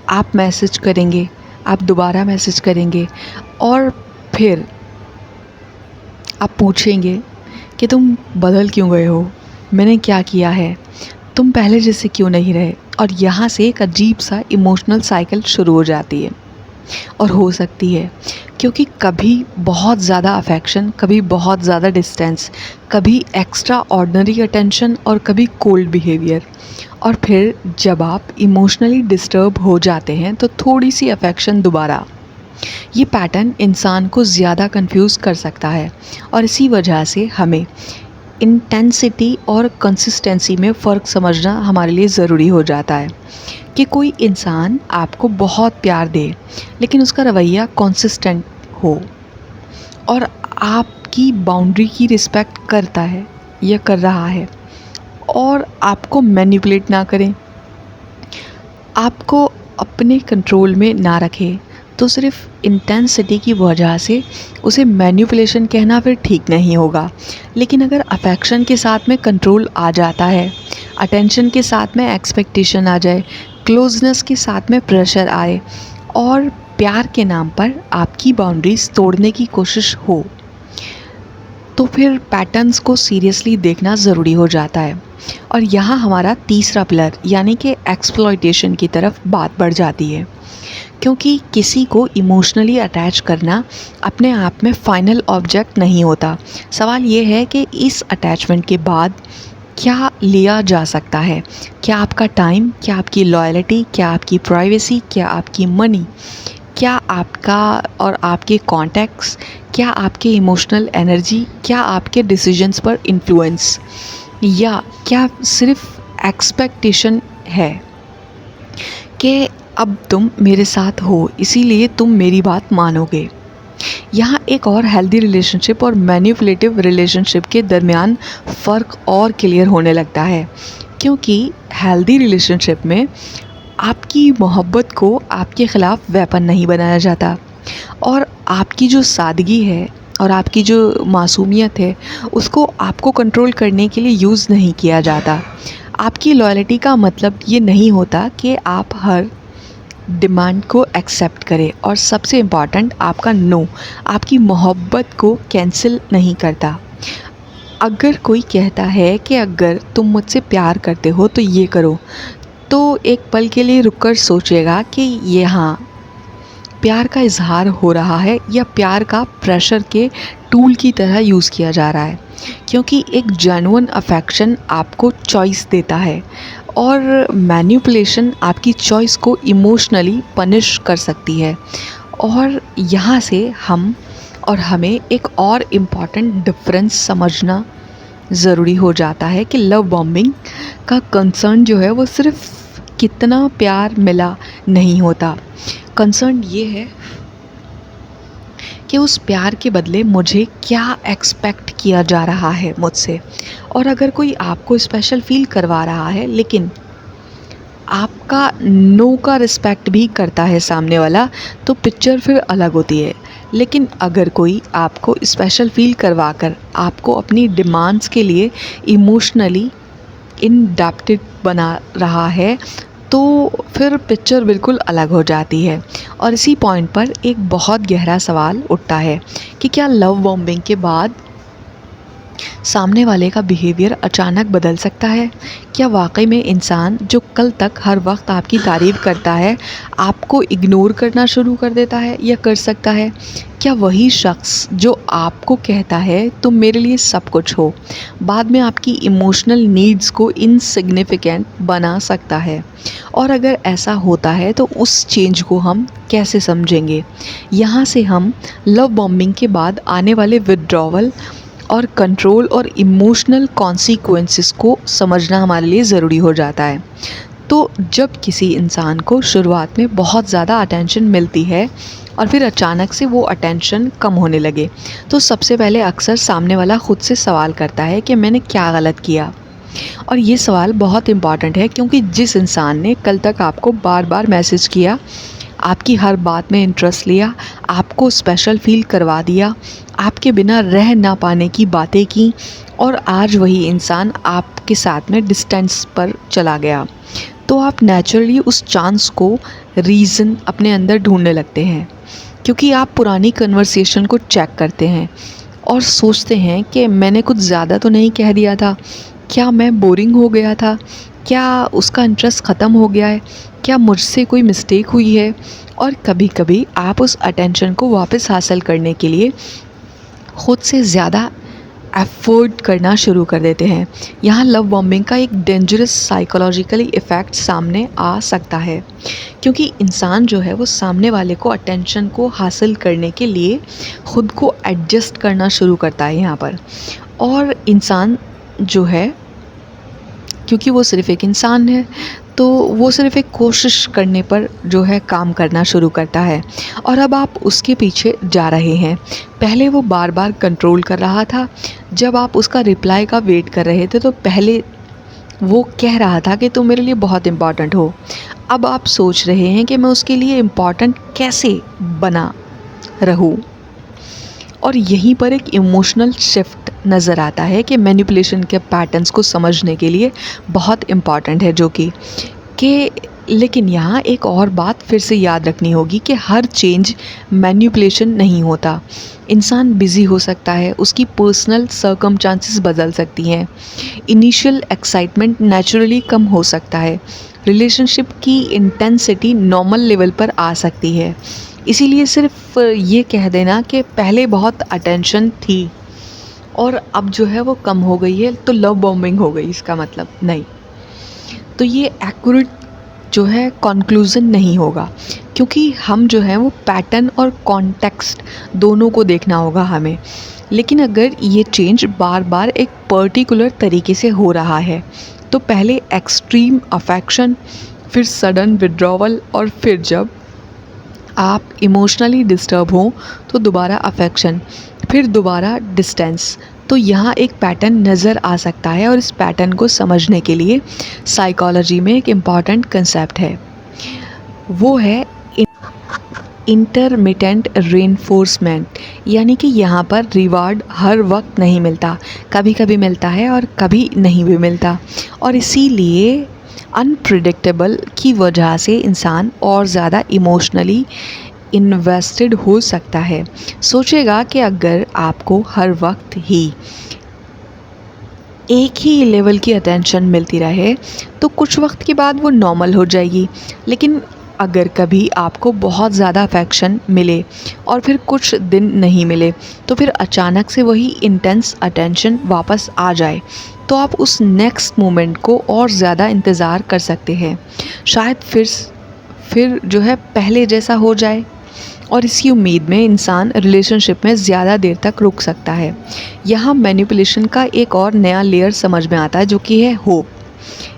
आप मैसेज करेंगे, आप दोबारा मैसेज करेंगे और फिर आप पूछेंगे कि तुम बदल क्यों गए हो, मैंने क्या किया है, तुम पहले जैसे क्यों नहीं रहे। और यहाँ से एक अजीब सा इमोशनल साइकिल शुरू हो जाती है और हो सकती है, क्योंकि कभी बहुत ज़्यादा अफेक्शन, कभी बहुत ज़्यादा डिस्टेंस, कभी एक्स्ट्रा ऑर्डिनरी अटेंशन और कभी कोल्ड बिहेवियर। और फिर जब आप इमोशनली डिस्टर्ब हो जाते हैं तो थोड़ी सी अफेक्शन दोबारा। ये पैटर्न इंसान को ज़्यादा कंफ्यूज कर सकता है और इसी वजह से हमें इंटेंसिटी और कंसिस्टेंसी में फ़र्क समझना हमारे लिए ज़रूरी हो जाता है। कि कोई इंसान आपको बहुत प्यार दे लेकिन उसका रवैया कंसिस्टेंट हो और आपकी बाउंड्री की रिस्पेक्ट करता है या कर रहा है और आपको मैनिपुलेट ना करें, आपको अपने कंट्रोल में ना रखे, तो सिर्फ इंटेंसिटी की वजह से उसे मैनिपुलेशन कहना फिर ठीक नहीं होगा। लेकिन अगर अफेक्शन के साथ में कंट्रोल आ जाता है, अटेंशन के साथ में एक्सपेक्टेशन आ जाए, क्लोजनेस के साथ में प्रेशर आए और प्यार के नाम पर आपकी बाउंड्रीज तोड़ने की कोशिश हो, तो फिर पैटर्न्स को सीरियसली देखना ज़रूरी हो जाता है। और यहाँ हमारा तीसरा पिलर यानी कि एक्सप्लॉयटेशन की तरफ बात बढ़ जाती है, क्योंकि किसी को इमोशनली अटैच करना अपने आप में फाइनल ऑब्जेक्ट नहीं होता। सवाल ये है कि इस अटैचमेंट के बाद क्या लिया जा सकता है। क्या आपका टाइम, क्या आपकी लॉयल्टी, क्या आपकी प्राइवेसी, क्या आपकी मनी, क्या आपका और आपके कॉन्टैक्ट्स, क्या आपके इमोशनल एनर्जी, क्या आपके डिसीजंस पर इन्फ्लुएंस, या क्या सिर्फ एक्सपेक्टेशन है कि अब तुम मेरे साथ हो इसीलिए तुम मेरी बात मानोगे। यहाँ एक और हेल्दी रिलेशनशिप और मैनिपुलेटिव रिलेशनशिप के दरमियान फ़र्क और क्लियर होने लगता है, क्योंकि हेल्दी रिलेशनशिप में आपकी मोहब्बत को आपके ख़िलाफ़ वेपन नहीं बनाया जाता, और आपकी जो सादगी है और आपकी जो मासूमियत है उसको आपको कंट्रोल करने के लिए यूज़ नहीं किया जाता। आपकी लॉयल्टी का मतलब ये नहीं होता कि आप हर डिमांड को एक्सेप्ट करें, और सबसे इम्पॉर्टेंट आपका नो आपकी मोहब्बत को कैंसिल नहीं करता। अगर कोई कहता है कि अगर तुम मुझसे प्यार करते हो तो ये करो, तो एक पल के लिए रुककर सोचेगा कि यहाँ प्यार का इजहार हो रहा है या प्यार का प्रेशर के टूल की तरह यूज़ किया जा रहा है। क्योंकि एक जेन्युइन अफेक्शन आपको चॉइस देता है, और मैनिपुलेशन आपकी चॉइस को इमोशनली पनिश कर सकती है। और यहाँ से हमें एक और इम्पॉर्टेंट डिफरेंस समझना ज़रूरी हो जाता है कि लव बॉम्बिंग का कंसर्न जो है वो सिर्फ कितना प्यार मिला नहीं होता। कंसर्न ये है कि उस प्यार के बदले मुझे क्या एक्सपेक्ट किया जा रहा है मुझसे। और अगर कोई आपको स्पेशल फील करवा रहा है लेकिन आपका नो का रिस्पेक्ट भी करता है सामने वाला, तो पिक्चर फिर अलग होती है। लेकिन अगर कोई आपको स्पेशल फील करवा कर आपको अपनी डिमांड्स के लिए इमोशनली इंडक्टेड बना रहा है, तो फिर पिक्चर बिल्कुल अलग हो जाती है। और इसी पॉइंट पर एक बहुत गहरा सवाल उठता है कि क्या लव बॉम्बिंग के बाद सामने वाले का बिहेवियर अचानक बदल सकता है? क्या वाकई में इंसान जो कल तक हर वक्त आपकी तारीफ़ करता है आपको इग्नोर करना शुरू कर देता है या कर सकता है? क्या वही शख्स जो आपको कहता है तुम मेरे लिए सब कुछ हो, बाद में आपकी इमोशनल नीड्स को इनसिग्निफिकेंट बना सकता है? और अगर ऐसा होता है तो उस चेंज को हम कैसे समझेंगे? यहाँ से हम लव बॉम्बिंग के बाद आने वाले विड्रॉवल और कंट्रोल और इमोशनल कॉन्सिक्वेंसेस को समझना हमारे लिए ज़रूरी हो जाता है। तो जब किसी इंसान को शुरुआत में बहुत ज़्यादा अटेंशन मिलती है और फिर अचानक से वो अटेंशन कम होने लगे, तो सबसे पहले अक्सर सामने वाला ख़ुद से सवाल करता है कि मैंने क्या गलत किया। और ये सवाल बहुत इम्पॉर्टेंट है, क्योंकि जिस इंसान ने कल तक आपको बार बार मैसेज किया, आपकी हर बात में इंटरेस्ट लिया, आपको स्पेशल फील करवा दिया, आपके बिना रह ना पाने की बातें की, और आज वही इंसान आपके साथ में डिस्टेंस पर चला गया, तो आप नेचुरली उस चांस को रीज़न अपने अंदर ढूंढने लगते हैं। क्योंकि आप पुरानी कन्वर्सेशन को चेक करते हैं और सोचते हैं कि मैंने कुछ ज़्यादा तो नहीं कह दिया था, क्या मैं बोरिंग हो गया था, क्या उसका इंटरेस्ट ख़त्म हो गया है, क्या मुझसे कोई मिस्टेक हुई है। और कभी कभी आप उस अटेंशन को वापस हासिल करने के लिए ख़ुद से ज़्यादा एफर्ट करना शुरू कर देते हैं। यहाँ लव बॉम्बिंग का एक डेंजरस साइकोलॉजिकली इफ़ेक्ट सामने आ सकता है, क्योंकि इंसान जो है वो सामने वाले को अटेंशन को हासिल करने के लिए ख़ुद को एडजस्ट करना शुरू करता है यहाँ पर। और इंसान जो है, क्योंकि वो सिर्फ़ एक इंसान है, तो वो सिर्फ़ एक कोशिश करने पर जो है काम करना शुरू करता है। और अब आप उसके पीछे जा रहे हैं। पहले वो बार बार कंट्रोल कर रहा था, जब आप उसका रिप्लाई का वेट कर रहे थे तो पहले वो कह रहा था कि तुम मेरे लिए बहुत इम्पॉर्टेंट हो। अब आप सोच रहे हैं कि मैं उसके लिए इम्पॉर्टेंट कैसे बना रहूं। और यहीं पर एक इमोशनल शिफ्ट नज़र आता है कि मैनिपुलेशन के पैटर्न्स को समझने के लिए बहुत इम्पॉर्टेंट है, जो कि लेकिन यहाँ एक और बात फिर से याद रखनी होगी कि हर चेंज मैनिपुलेशन नहीं होता। इंसान बिज़ी हो सकता है, उसकी पर्सनल सर्कमस्टांसेस बदल सकती हैं, इनिशियल एक्साइटमेंट नेचुरली कम हो सकता है, रिलेशनशिप की इंटेंसिटी नॉर्मल लेवल पर आ सकती है। इसीलिए सिर्फ ये कह देना कि पहले बहुत अटेंशन थी और अब जो है वो कम हो गई है तो लव बॉम्बिंग हो गई, इसका मतलब नहीं। तो ये एक्यूरेट जो है कंक्लूज़न नहीं होगा, क्योंकि हम जो है वो पैटर्न और कॉन्टेक्स्ट दोनों को देखना होगा हमें। लेकिन अगर ये चेंज बार बार एक पर्टिकुलर तरीके से हो रहा है तो पहले एक्सट्रीम अफेक्शन, फिर सडन विड्रॉवल और फिर जब आप इमोशनली डिस्टर्ब हों तो दोबारा अफेक्शन, फिर दोबारा डिस्टेंस, तो यहाँ एक पैटर्न नज़र आ सकता है। और इस पैटर्न को समझने के लिए साइकोलॉजी में एक इम्पॉर्टेंट कंसेप्ट है, वो है इंटरमिटेंट रेनफोर्समेंट। यानी कि यहाँ पर रिवार्ड हर वक्त नहीं मिलता, कभी कभी मिलता है और कभी नहीं भी मिलता। और इसीलिए अनप्रिडिक्टेबल की वजह से इंसान और ज़्यादा इमोशनली इन्वेस्टेड हो सकता है। सोचेगा कि अगर आपको हर वक्त ही एक ही लेवल की अटेंशन मिलती रहे तो कुछ वक्त के बाद वो नॉर्मल हो जाएगी। लेकिन अगर कभी आपको बहुत ज़्यादा अफेक्शन मिले और फिर कुछ दिन नहीं मिले तो फिर अचानक से वही इंटेंस अटेंशन वापस आ जाए तो आप उस नेक्स्ट मोमेंट को और ज़्यादा इंतज़ार कर सकते हैं। शायद फिर जो है पहले जैसा हो जाए, और इसी उम्मीद में इंसान रिलेशनशिप में ज़्यादा देर तक रुक सकता है। यहाँ मैनिपुलेशन का एक और नया लेयर समझ में आता है, जो कि है होप।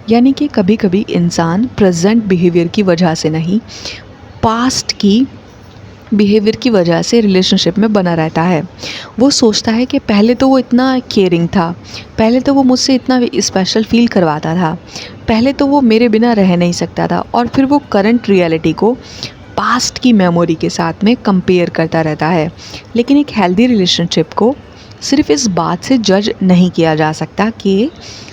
यानी कि कभी कभी इंसान प्रेजेंट बिहेवियर की वजह से नहीं, पास्ट की बिहेवियर की वजह से रिलेशनशिप में बना रहता है। वो सोचता है कि पहले तो वो इतना केयरिंग था, पहले तो वो मुझसे इतना स्पेशल फील करवाता था, पहले तो वो मेरे बिना रह नहीं सकता था, और फिर वो करंट रियलिटी को पास्ट की मेमोरी के साथ में कंपेयर करता रहता है। लेकिन एक हेल्दी रिलेशनशिप को सिर्फ इस बात से जज नहीं किया जा सकता कि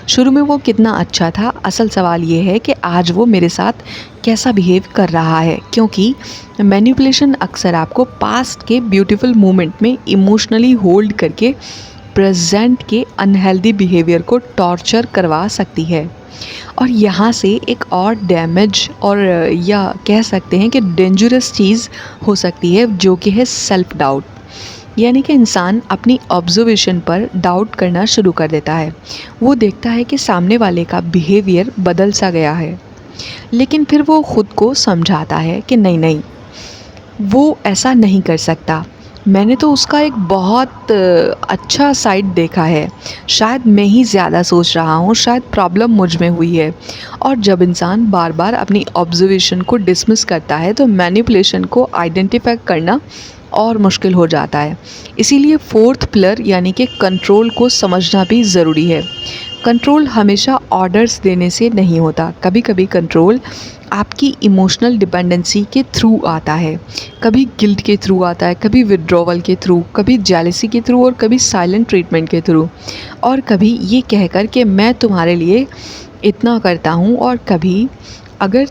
शुरू में वो कितना अच्छा था। असल सवाल ये है कि आज वो मेरे साथ कैसा बिहेव कर रहा है, क्योंकि मैनिपुलेशन अक्सर आपको पास्ट के ब्यूटीफुल मोमेंट में इमोशनली होल्ड करके प्रेजेंट के अनहेल्दी बिहेवियर को टॉर्चर करवा सकती है। और यहाँ से एक और डैमेज और या कह सकते हैं कि डेंजरस चीज़ हो सकती है, जो कि है सेल्फ डाउट। यानी कि इंसान अपनी ऑब्जर्वेशन पर डाउट करना शुरू कर देता है। वो देखता है कि सामने वाले का बिहेवियर बदल सा गया है, लेकिन फिर वो ख़ुद को समझाता है कि नहीं, वो ऐसा नहीं कर सकता, मैंने तो उसका एक बहुत अच्छा साइड देखा है, शायद मैं ही ज़्यादा सोच रहा हूँ, शायद प्रॉब्लम मुझ में हुई है। और जब इंसान बार बार अपनी ऑब्जर्वेशन को डिसमिस करता है तो मैनिपुलेशन को आइडेंटिफाई करना और मुश्किल हो जाता है। इसीलिए फोर्थ पिलर यानी कि कंट्रोल को समझना भी ज़रूरी है। कंट्रोल हमेशा ऑर्डर्स देने से नहीं होता। कभी कभी कंट्रोल आपकी इमोशनल डिपेंडेंसी के थ्रू आता है, कभी गिल्ट के थ्रू आता है, कभी विड्रॉवल के थ्रू, कभी जेलसी के थ्रू और कभी साइलेंट ट्रीटमेंट के थ्रू, और कभी ये कहकर कि मैं तुम्हारे लिए इतना करता हूँ, और कभी अगर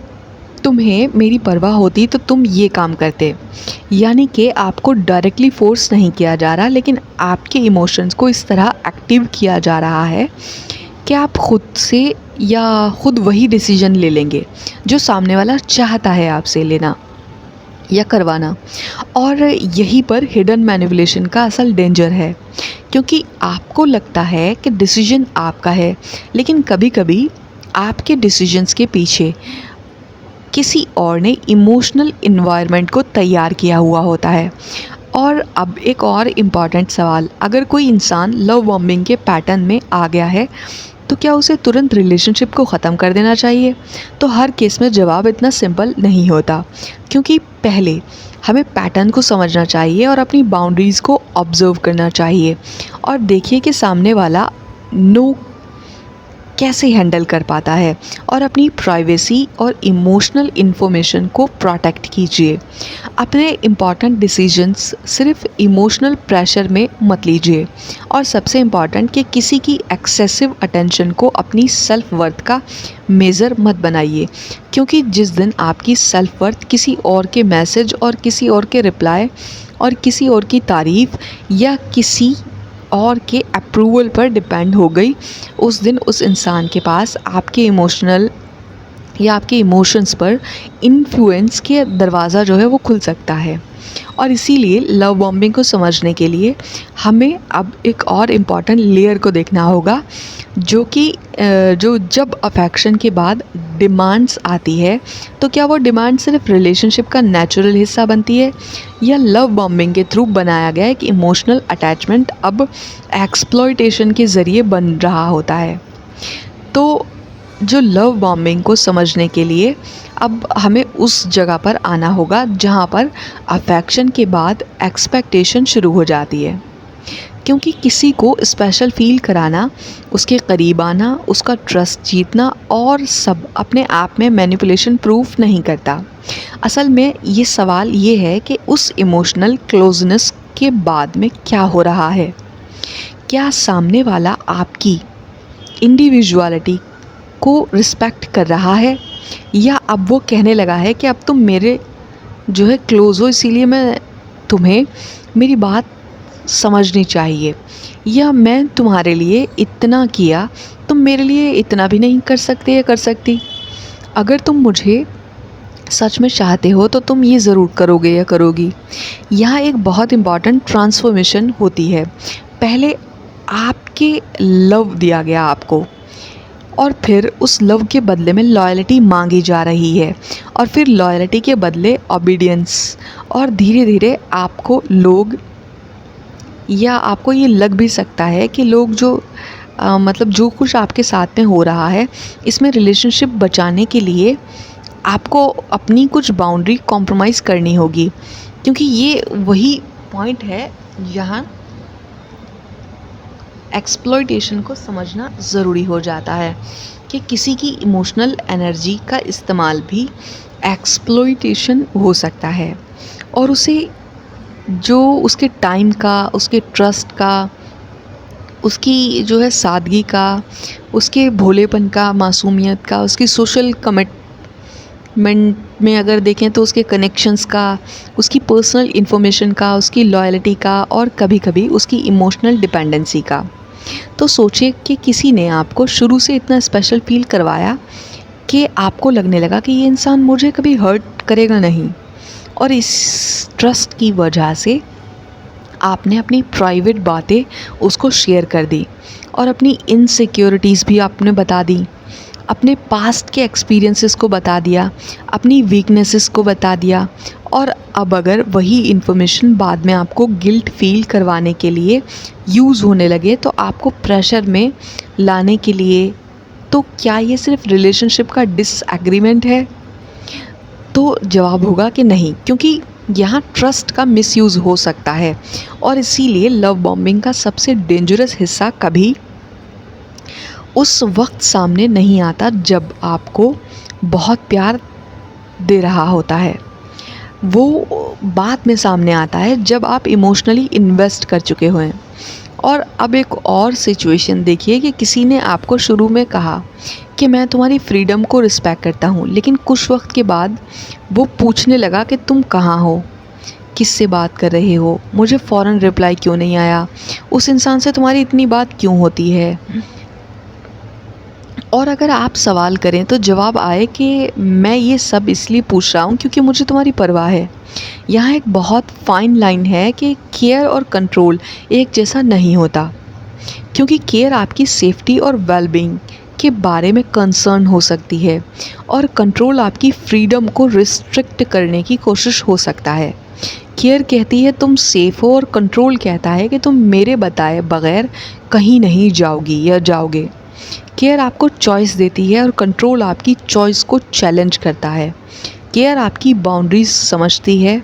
तुम्हें मेरी परवाह होती तो तुम ये काम करते। यानी कि आपको डायरेक्टली फोर्स नहीं किया जा रहा, लेकिन आपके इमोशंस को इस तरह एक्टिव किया जा रहा है कि आप खुद से या खुद वही डिसीजन ले लेंगे जो सामने वाला चाहता है आपसे लेना या करवाना। और यहीं पर हिडन मैनिपुलेशन का असल डेंजर है, क्योंकि आपको लगता है कि डिसीजन आपका है, लेकिन कभी कभी आपके डिसीजंस के पीछे किसी और ने इमोशनल इन्वायरमेंट को तैयार किया हुआ होता है। और अब एक और इम्पॉर्टेंट सवाल, अगर कोई इंसान लव बॉम्बिंग के पैटर्न में आ गया है तो क्या उसे तुरंत रिलेशनशिप को ख़त्म कर देना चाहिए? तो हर केस में जवाब इतना सिंपल नहीं होता, क्योंकि पहले हमें पैटर्न को समझना चाहिए और अपनी बाउंड्रीज़ को ऑब्जर्व करना चाहिए, और देखिए कि सामने वाला नो कैसे हैंडल कर पाता है, और अपनी प्राइवेसी और इमोशनल इन्फॉर्मेशन को प्रोटेक्ट कीजिए। अपने इम्पॉर्टेंट डिसीजंस सिर्फ इमोशनल प्रेशर में मत लीजिए, और सबसे इम्पॉर्टेंट कि किसी की एक्सेसिव अटेंशन को अपनी सेल्फ वर्थ का मेज़र मत बनाइए, क्योंकि जिस दिन आपकी सेल्फ वर्थ किसी और के मैसेज और किसी और के रिप्लाई और किसी और की तारीफ़ या किसी और के अप्रूवल पर डिपेंड हो गई, उस दिन उस इंसान के पास आपके इमोशनल या आपके इमोशंस पर इन्फ्लुएंस के दरवाज़ा जो है वो खुल सकता है। और इसीलिए लव बॉम्बिंग को समझने के लिए हमें अब एक और इम्पॉर्टेंट लेयर को देखना होगा, जो कि जब अफेक्शन के बाद डिमांड्स आती है, तो क्या वो डिमांड सिर्फ रिलेशनशिप का नेचुरल हिस्सा बनती है, या लव बॉम्बिंग के थ्रू बनाया गया है कि इमोशनल अटैचमेंट अब एक्सप्लॉयटेशन के ज़रिए बन रहा होता है। तो जो लव बॉम्बिंग को समझने के लिए अब हमें उस जगह पर आना होगा जहाँ पर अफेक्शन के बाद एक्सपेक्टेशन शुरू हो जाती है, क्योंकि किसी को स्पेशल फील कराना, उसके करीब आना, उसका ट्रस्ट जीतना और सब अपने आप में मैनिपुलेशन प्रूफ नहीं करता। असल में ये सवाल ये है कि उस इमोशनल क्लोजनेस के बाद में क्या हो रहा है। क्या सामने वाला आपकी इंडिविजुअलिटी को रिस्पेक्ट कर रहा है, या अब वो कहने लगा है कि अब तुम मेरे जो है क्लोज़ हो, इसीलिए मैं तुम्हें मेरी बात समझनी चाहिए, या मैं तुम्हारे लिए इतना किया, तुम मेरे लिए इतना भी नहीं कर सकते या कर सकती। अगर तुम मुझे सच में चाहते हो तो तुम ये ज़रूर करोगे या करोगी। यहाँ एक बहुत इम्पॉर्टेंट ट्रांसफॉर्मेशन होती है। पहले आपके लव दिया गया आपको, और फिर उस लव के बदले में लॉयल्टी मांगी जा रही है, और फिर लॉयल्टी के बदले ओबीडियंस, और धीरे धीरे आपको लोग, या आपको ये लग भी सकता है कि लोग जो मतलब जो कुछ आपके साथ में हो रहा है, इसमें रिलेशनशिप बचाने के लिए आपको अपनी कुछ बाउंड्री कॉम्प्रोमाइज़ करनी होगी, क्योंकि ये वही पॉइंट है जहाँ एक्सप्लॉयटेशन को समझना ज़रूरी हो जाता है कि किसी की इमोशनल एनर्जी का इस्तेमाल भी एक्सप्लॉयटेशन हो सकता है, और उसे जो उसके टाइम का, उसके ट्रस्ट का, उसकी जो है सादगी का, उसके भोलेपन का, मासूमियत का, उसकी सोशल कमिटमेंट में अगर देखें तो उसके कनेक्शंस का, उसकी पर्सनल इन्फॉर्मेशन का, उसकी लॉयल्टी का, और कभी कभी उसकी इमोशनल डिपेंडेंसी का। तो सोचिए कि किसी ने आपको शुरू से इतना स्पेशल फील करवाया कि आपको लगने लगा कि ये इंसान मुझे कभी हर्ट करेगा नहीं, और इस ट्रस्ट की वजह से आपने अपनी प्राइवेट बातें उसको शेयर कर दी, और अपनी इनसिक्योरिटीज़ भी आपने बता दी, अपने पास्ट के एक्सपीरियंसेस को बता दिया, अपनी वीकनेसेस को बता दिया। और अब अगर वही इन्फॉर्मेशन बाद में आपको गिल्ट फील करवाने के लिए यूज़ होने लगे, तो आपको प्रेशर में लाने के लिए, तो क्या ये सिर्फ रिलेशनशिप का डिसएग्रीमेंट है? तो जवाब होगा कि नहीं, क्योंकि यहाँ ट्रस्ट का मिसयूज़ हो सकता है। और इसीलिए लव बॉम्बिंग का सबसे डेंजरस हिस्सा कभी उस वक्त सामने नहीं आता जब आपको बहुत प्यार दे रहा होता है, वो बाद में सामने आता है जब आप इमोशनली इन्वेस्ट कर चुके हुए हैं। और अब एक और सिचुएशन देखिए कि किसी ने आपको शुरू में कहा कि मैं तुम्हारी फ्रीडम को रिस्पेक्ट करता हूँ, लेकिन कुछ वक्त के बाद वो पूछने लगा कि तुम कहाँ हो, किससे बात कर रहे हो, मुझे फ़ौरन रिप्लाई क्यों नहीं आया, उस इंसान से तुम्हारी इतनी बात क्यों होती है। और अगर आप सवाल करें तो जवाब आए कि मैं ये सब इसलिए पूछ रहा हूँ क्योंकि मुझे तुम्हारी परवाह है। यहाँ एक बहुत फाइन लाइन है कि केयर और कंट्रोल एक जैसा नहीं होता, क्योंकि केयर आपकी सेफ्टी और वेलबींग के बारे में कंसर्न हो सकती है, और कंट्रोल आपकी फ्रीडम को रिस्ट्रिक्ट करने की कोशिश हो सकता है। केयर कहती है तुम सेफ़ हो, और कंट्रोल कहता है कि तुम मेरे बताए बगैर कहीं नहीं जाओगी या जाओगे। केयर आपको चॉइस देती है, और कंट्रोल आपकी चॉइस को चैलेंज करता है। केयर आपकी बाउंड्रीज समझती है,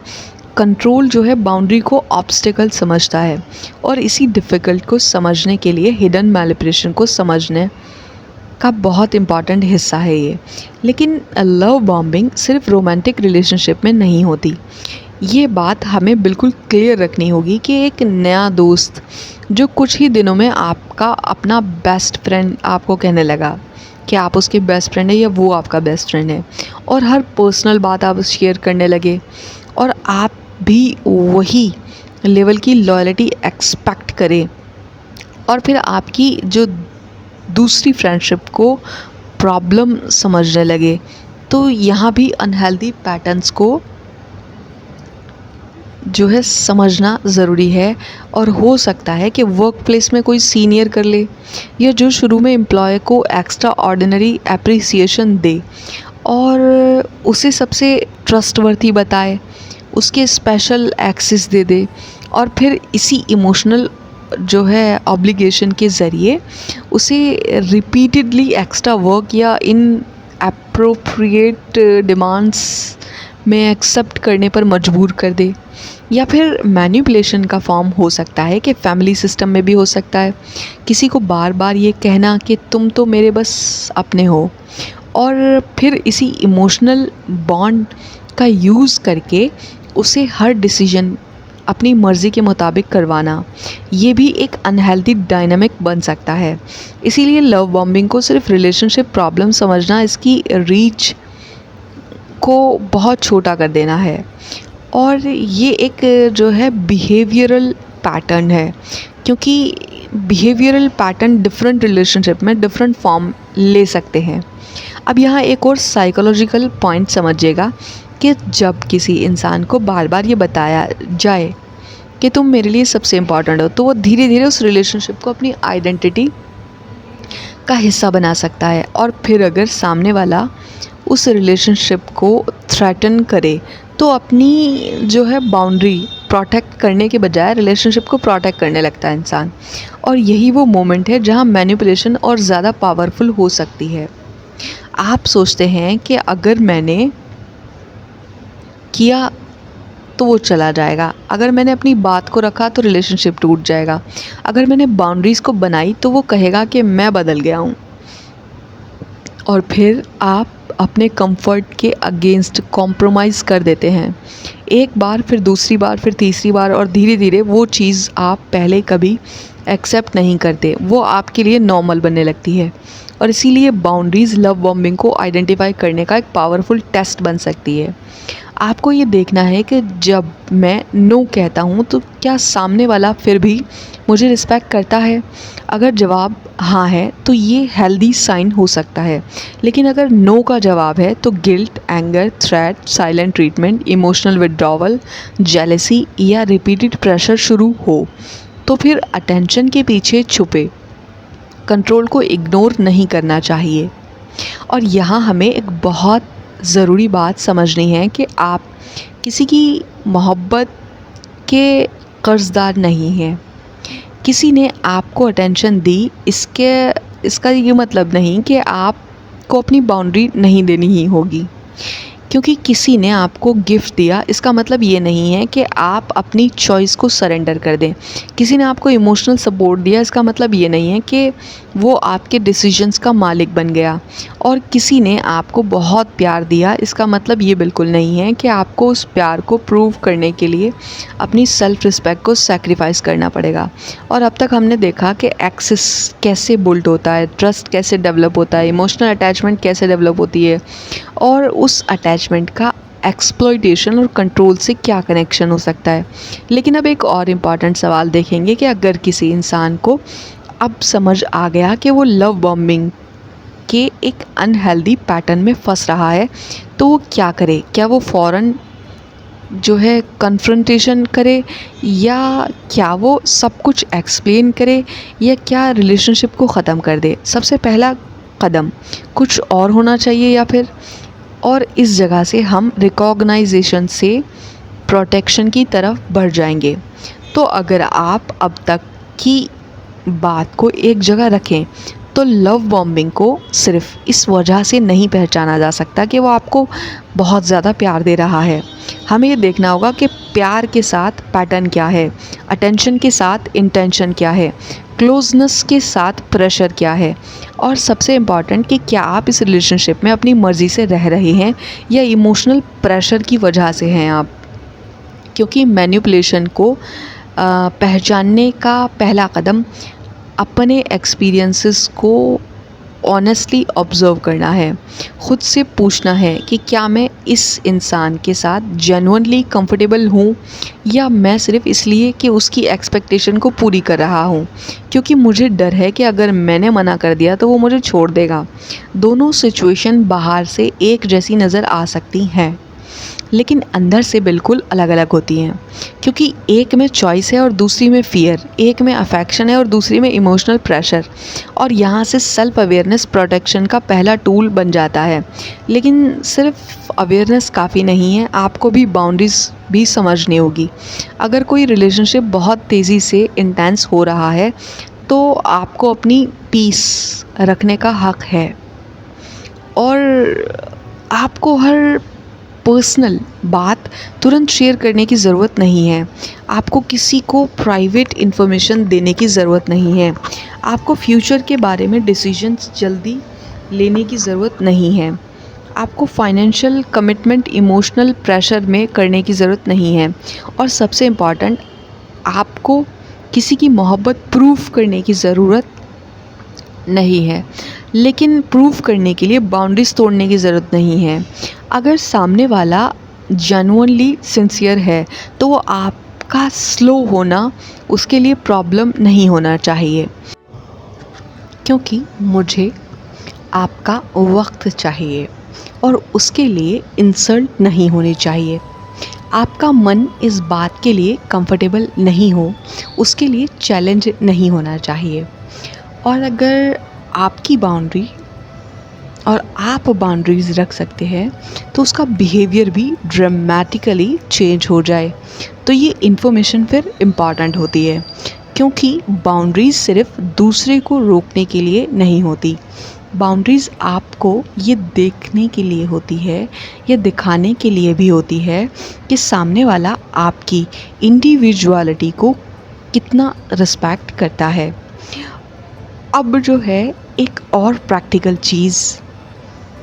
कंट्रोल जो है बाउंड्री को ऑब्स्टिकल समझता है। और इसी डिफ़िकल्ट को समझने के लिए हिडन मैनिपुलेशन को समझने का बहुत इम्पॉर्टेंट हिस्सा है ये। लेकिन लव बॉम्बिंग सिर्फ रोमांटिक रिलेशनशिप में नहीं होती। ये बात हमें बिल्कुल क्लियर रखनी होगी कि एक नया दोस्त जो कुछ ही दिनों में आपका अपना बेस्ट फ्रेंड आपको कहने लगा कि आप उसके बेस्ट फ्रेंड है या वो आपका बेस्ट फ्रेंड है, और हर पर्सनल बात आप शेयर करने लगे, और आप भी वही लेवल की लॉयल्टी एक्सपेक्ट करें, और फिर आपकी जो दूसरी फ्रेंडशिप को प्रॉब्लम समझने लगे, तो यहाँ भी अनहेल्दी पैटर्न्स को जो है समझना ज़रूरी है। और हो सकता है कि वर्क प्लेस में कोई सीनियर कर ले, या जो शुरू में एम्प्लॉय को एक्स्ट्रा ऑर्डिनरी एप्रिसिएशन दे और उसे सबसे ट्रस्टवर्थी बताए, उसके स्पेशल एक्सेस दे दे, और फिर इसी इमोशनल जो है ऑब्लिगेशन के ज़रिए उसे रिपीटेडली एक्स्ट्रा वर्क या इन अप्रोप्रिएट डिमांड्स में एक्सेप्ट करने पर मजबूर कर दे। या फिर मैनिपुलेशन का फॉर्म हो सकता है कि फैमिली सिस्टम में भी हो सकता है, किसी को बार बार ये कहना कि तुम तो मेरे बस अपने हो, और फिर इसी इमोशनल बॉन्ड का यूज़ करके उसे हर डिसीजन अपनी मर्ज़ी के मुताबिक करवाना, ये भी एक अनहेल्दी डायनामिक बन सकता है। इसीलिए लव बॉम्बिंग को सिर्फ रिलेशनशिप प्रॉब्लम समझना इसकी रीच को बहुत छोटा कर देना है। और ये एक जो है बिहेवियरल पैटर्न है, क्योंकि बिहेवियरल पैटर्न डिफरेंट रिलेशनशिप में डिफरेंट फॉर्म ले सकते हैं। अब यहाँ एक और साइकोलॉजिकल पॉइंट समझिएगा कि जब किसी इंसान को बार बार ये बताया जाए कि तुम मेरे लिए सबसे इम्पॉर्टेंट हो, तो वो धीरे धीरे उस रिलेशनशिप को अपनी आइडेंटिटी का हिस्सा बना सकता है। और फिर अगर सामने वाला उस रिलेशनशिप को थ्रेटन करे, तो अपनी जो है बाउंड्री प्रोटेक्ट करने के बजाय रिलेशनशिप को प्रोटेक्ट करने लगता है इंसान। और यही वो मोमेंट है जहाँ मैनिपुलेशन और ज़्यादा पावरफुल हो सकती है। आप सोचते हैं कि अगर मैंने किया तो वो चला जाएगा, अगर मैंने अपनी बात को रखा तो रिलेशनशिप टूट जाएगा, अगर मैंने बाउंड्रीज़ को बनाई तो वो कहेगा कि मैं बदल गया हूँ, और फिर आप अपने कंफर्ट के अगेंस्ट कॉम्प्रोमाइज़ कर देते हैं। एक बार, फिर दूसरी बार, फिर तीसरी बार, और धीरे धीरे वो चीज़ आप पहले कभी एक्सेप्ट नहीं करते, वो आपके लिए नॉर्मल बनने लगती है। और इसीलिए बाउंड्रीज़ लव बॉम्बिंग को आइडेंटिफाई करने का एक पावरफुल टेस्ट बन सकती है। आपको ये देखना है कि जब मैं नो कहता हूँ तो क्या सामने वाला फिर भी मुझे रिस्पेक्ट करता है। अगर जवाब हाँ है तो ये हेल्दी साइन हो सकता है, लेकिन अगर नो का जवाब है तो guilt, anger, threat, silent treatment, emotional withdrawal, jealousy या रिपीटेड प्रेशर शुरू हो, तो फिर अटेंशन के पीछे छुपे कंट्रोल को इग्नोर नहीं करना चाहिए। और यहाँ हमें एक बहुत ज़रूरी बात समझनी है कि आप किसी की मोहब्बत के कर्ज़दार नहीं हैं। किसी ने आपको अटेंशन दी, इसका ये मतलब नहीं कि आपको अपनी बाउंड्री नहीं देनी ही होगी। क्योंकि किसी ने आपको गिफ्ट दिया, इसका मतलब ये नहीं है कि आप अपनी चॉइस को सरेंडर कर दें। किसी ने आपको इमोशनल सपोर्ट दिया, इसका मतलब ये नहीं है कि वो आपके डिसीजंस का मालिक बन गया। और किसी ने आपको बहुत प्यार दिया, इसका मतलब ये बिल्कुल नहीं है कि आपको उस प्यार को प्रूव करने के लिए अपनी सेल्फ रिस्पेक्ट को सैक्रिफाइस करना पड़ेगा। और अब तक हमने देखा कि एक्सेस कैसे बिल्ड होता है, ट्रस्ट कैसे डेवलप होता है, इमोशनल अटैचमेंट कैसे डेवलप होती है, और उस अटैचमेंट का एक्सप्लॉयटेशन और कंट्रोल से क्या कनेक्शन हो सकता है। लेकिन अब एक और इम्पॉर्टेंट सवाल देखेंगे कि अगर किसी इंसान को अब समझ आ गया कि वो लव बॉम्बिंग के एक अनहेल्दी पैटर्न में फंस रहा है, तो वो क्या करे। क्या वो फ़ौरन जो है कन्फ्रंटेशन करे, या क्या वो सब कुछ एक्सप्लेन करे, या क्या रिलेशनशिप को ख़त्म कर दे। सबसे पहला कदम कुछ और होना चाहिए या फिर, और इस जगह से हम रिकॉग्नाइजेशन से प्रोटेक्शन की तरफ बढ़ जाएंगे। तो अगर आप अब तक की बात को एक जगह रखें तो लव बॉम्बिंग को सिर्फ इस वजह से नहीं पहचाना जा सकता कि वो आपको बहुत ज़्यादा प्यार दे रहा है। हमें ये देखना होगा कि प्यार के साथ पैटर्न क्या है, अटेंशन के साथ इंटेंशन क्या है, क्लोजनेस के साथ प्रेशर क्या है, और सबसे इम्पॉर्टेंट कि क्या आप इस रिलेशनशिप में अपनी मर्ज़ी से रह रहे हैं या इमोशनल प्रेशर की वजह से हैं आप। क्योंकि मैनिपुलेशन को पहचानने का पहला कदम अपने एक्सपीरियंसेस को ऑनेस्टली ऑब्ज़र्व करना है। ख़ुद से पूछना है कि क्या मैं इस इंसान के साथ जेन्युइनली कंफर्टेबल हूँ या मैं सिर्फ़ इसलिए कि उसकी एक्सपेक्टेशन को पूरी कर रहा हूँ क्योंकि मुझे डर है कि अगर मैंने मना कर दिया तो वो मुझे छोड़ देगा। दोनों सिचुएशन बाहर से एक जैसी नज़र आ सकती हैं लेकिन अंदर से बिल्कुल अलग अलग होती हैं, क्योंकि एक में चॉइस है और दूसरी में फ़ियर, एक में अफेक्शन है और दूसरी में इमोशनल प्रेशर। और यहाँ से सेल्फ अवेयरनेस प्रोटेक्शन का पहला टूल बन जाता है। लेकिन सिर्फ अवेयरनेस काफ़ी नहीं है, आपको भी बाउंड्रीज़ भी समझनी होगी। अगर कोई रिलेशनशिप बहुत तेज़ी से इंटेंस हो रहा है तो आपको अपनी पीस रखने का हक है और आपको हर पर्सनल बात तुरंत शेयर करने की ज़रूरत नहीं है। आपको किसी को प्राइवेट इन्फॉर्मेशन देने की ज़रूरत नहीं है। आपको फ्यूचर के बारे में डिसीजंस जल्दी लेने की ज़रूरत नहीं है। आपको फाइनेंशियल कमिटमेंट इमोशनल प्रेशर में करने की ज़रूरत नहीं है। और सबसे इम्पॉर्टेंट, आपको किसी की मोहब्बत प्रूफ करने की ज़रूरत नहीं है। लेकिन प्रूफ करने के लिए बाउंड्रीज़ तोड़ने की ज़रूरत नहीं है। अगर सामने वाला जेन्युइनली सिंसियर है तो वो आपका स्लो होना उसके लिए प्रॉब्लम नहीं होना चाहिए, क्योंकि मुझे आपका वक्त चाहिए और उसके लिए इंसल्ट नहीं होनी चाहिए। आपका मन इस बात के लिए कंफर्टेबल नहीं हो उसके लिए चैलेंज नहीं होना चाहिए। और अगर आपकी बाउंड्री और आप बाउंड्रीज़ रख सकते हैं तो उसका बिहेवियर भी ड्रामेटिकली चेंज हो जाए तो ये इन्फॉर्मेशन फिर इम्पॉर्टेंट होती है, क्योंकि बाउंड्रीज़ सिर्फ दूसरे को रोकने के लिए नहीं होती। बाउंड्रीज़ आपको ये देखने के लिए होती है, ये दिखाने के लिए भी होती है कि सामने वाला आपकी इंडिविजुअलिटी को कितना रिस्पेक्ट करता है। अब जो है एक और प्रैक्टिकल चीज़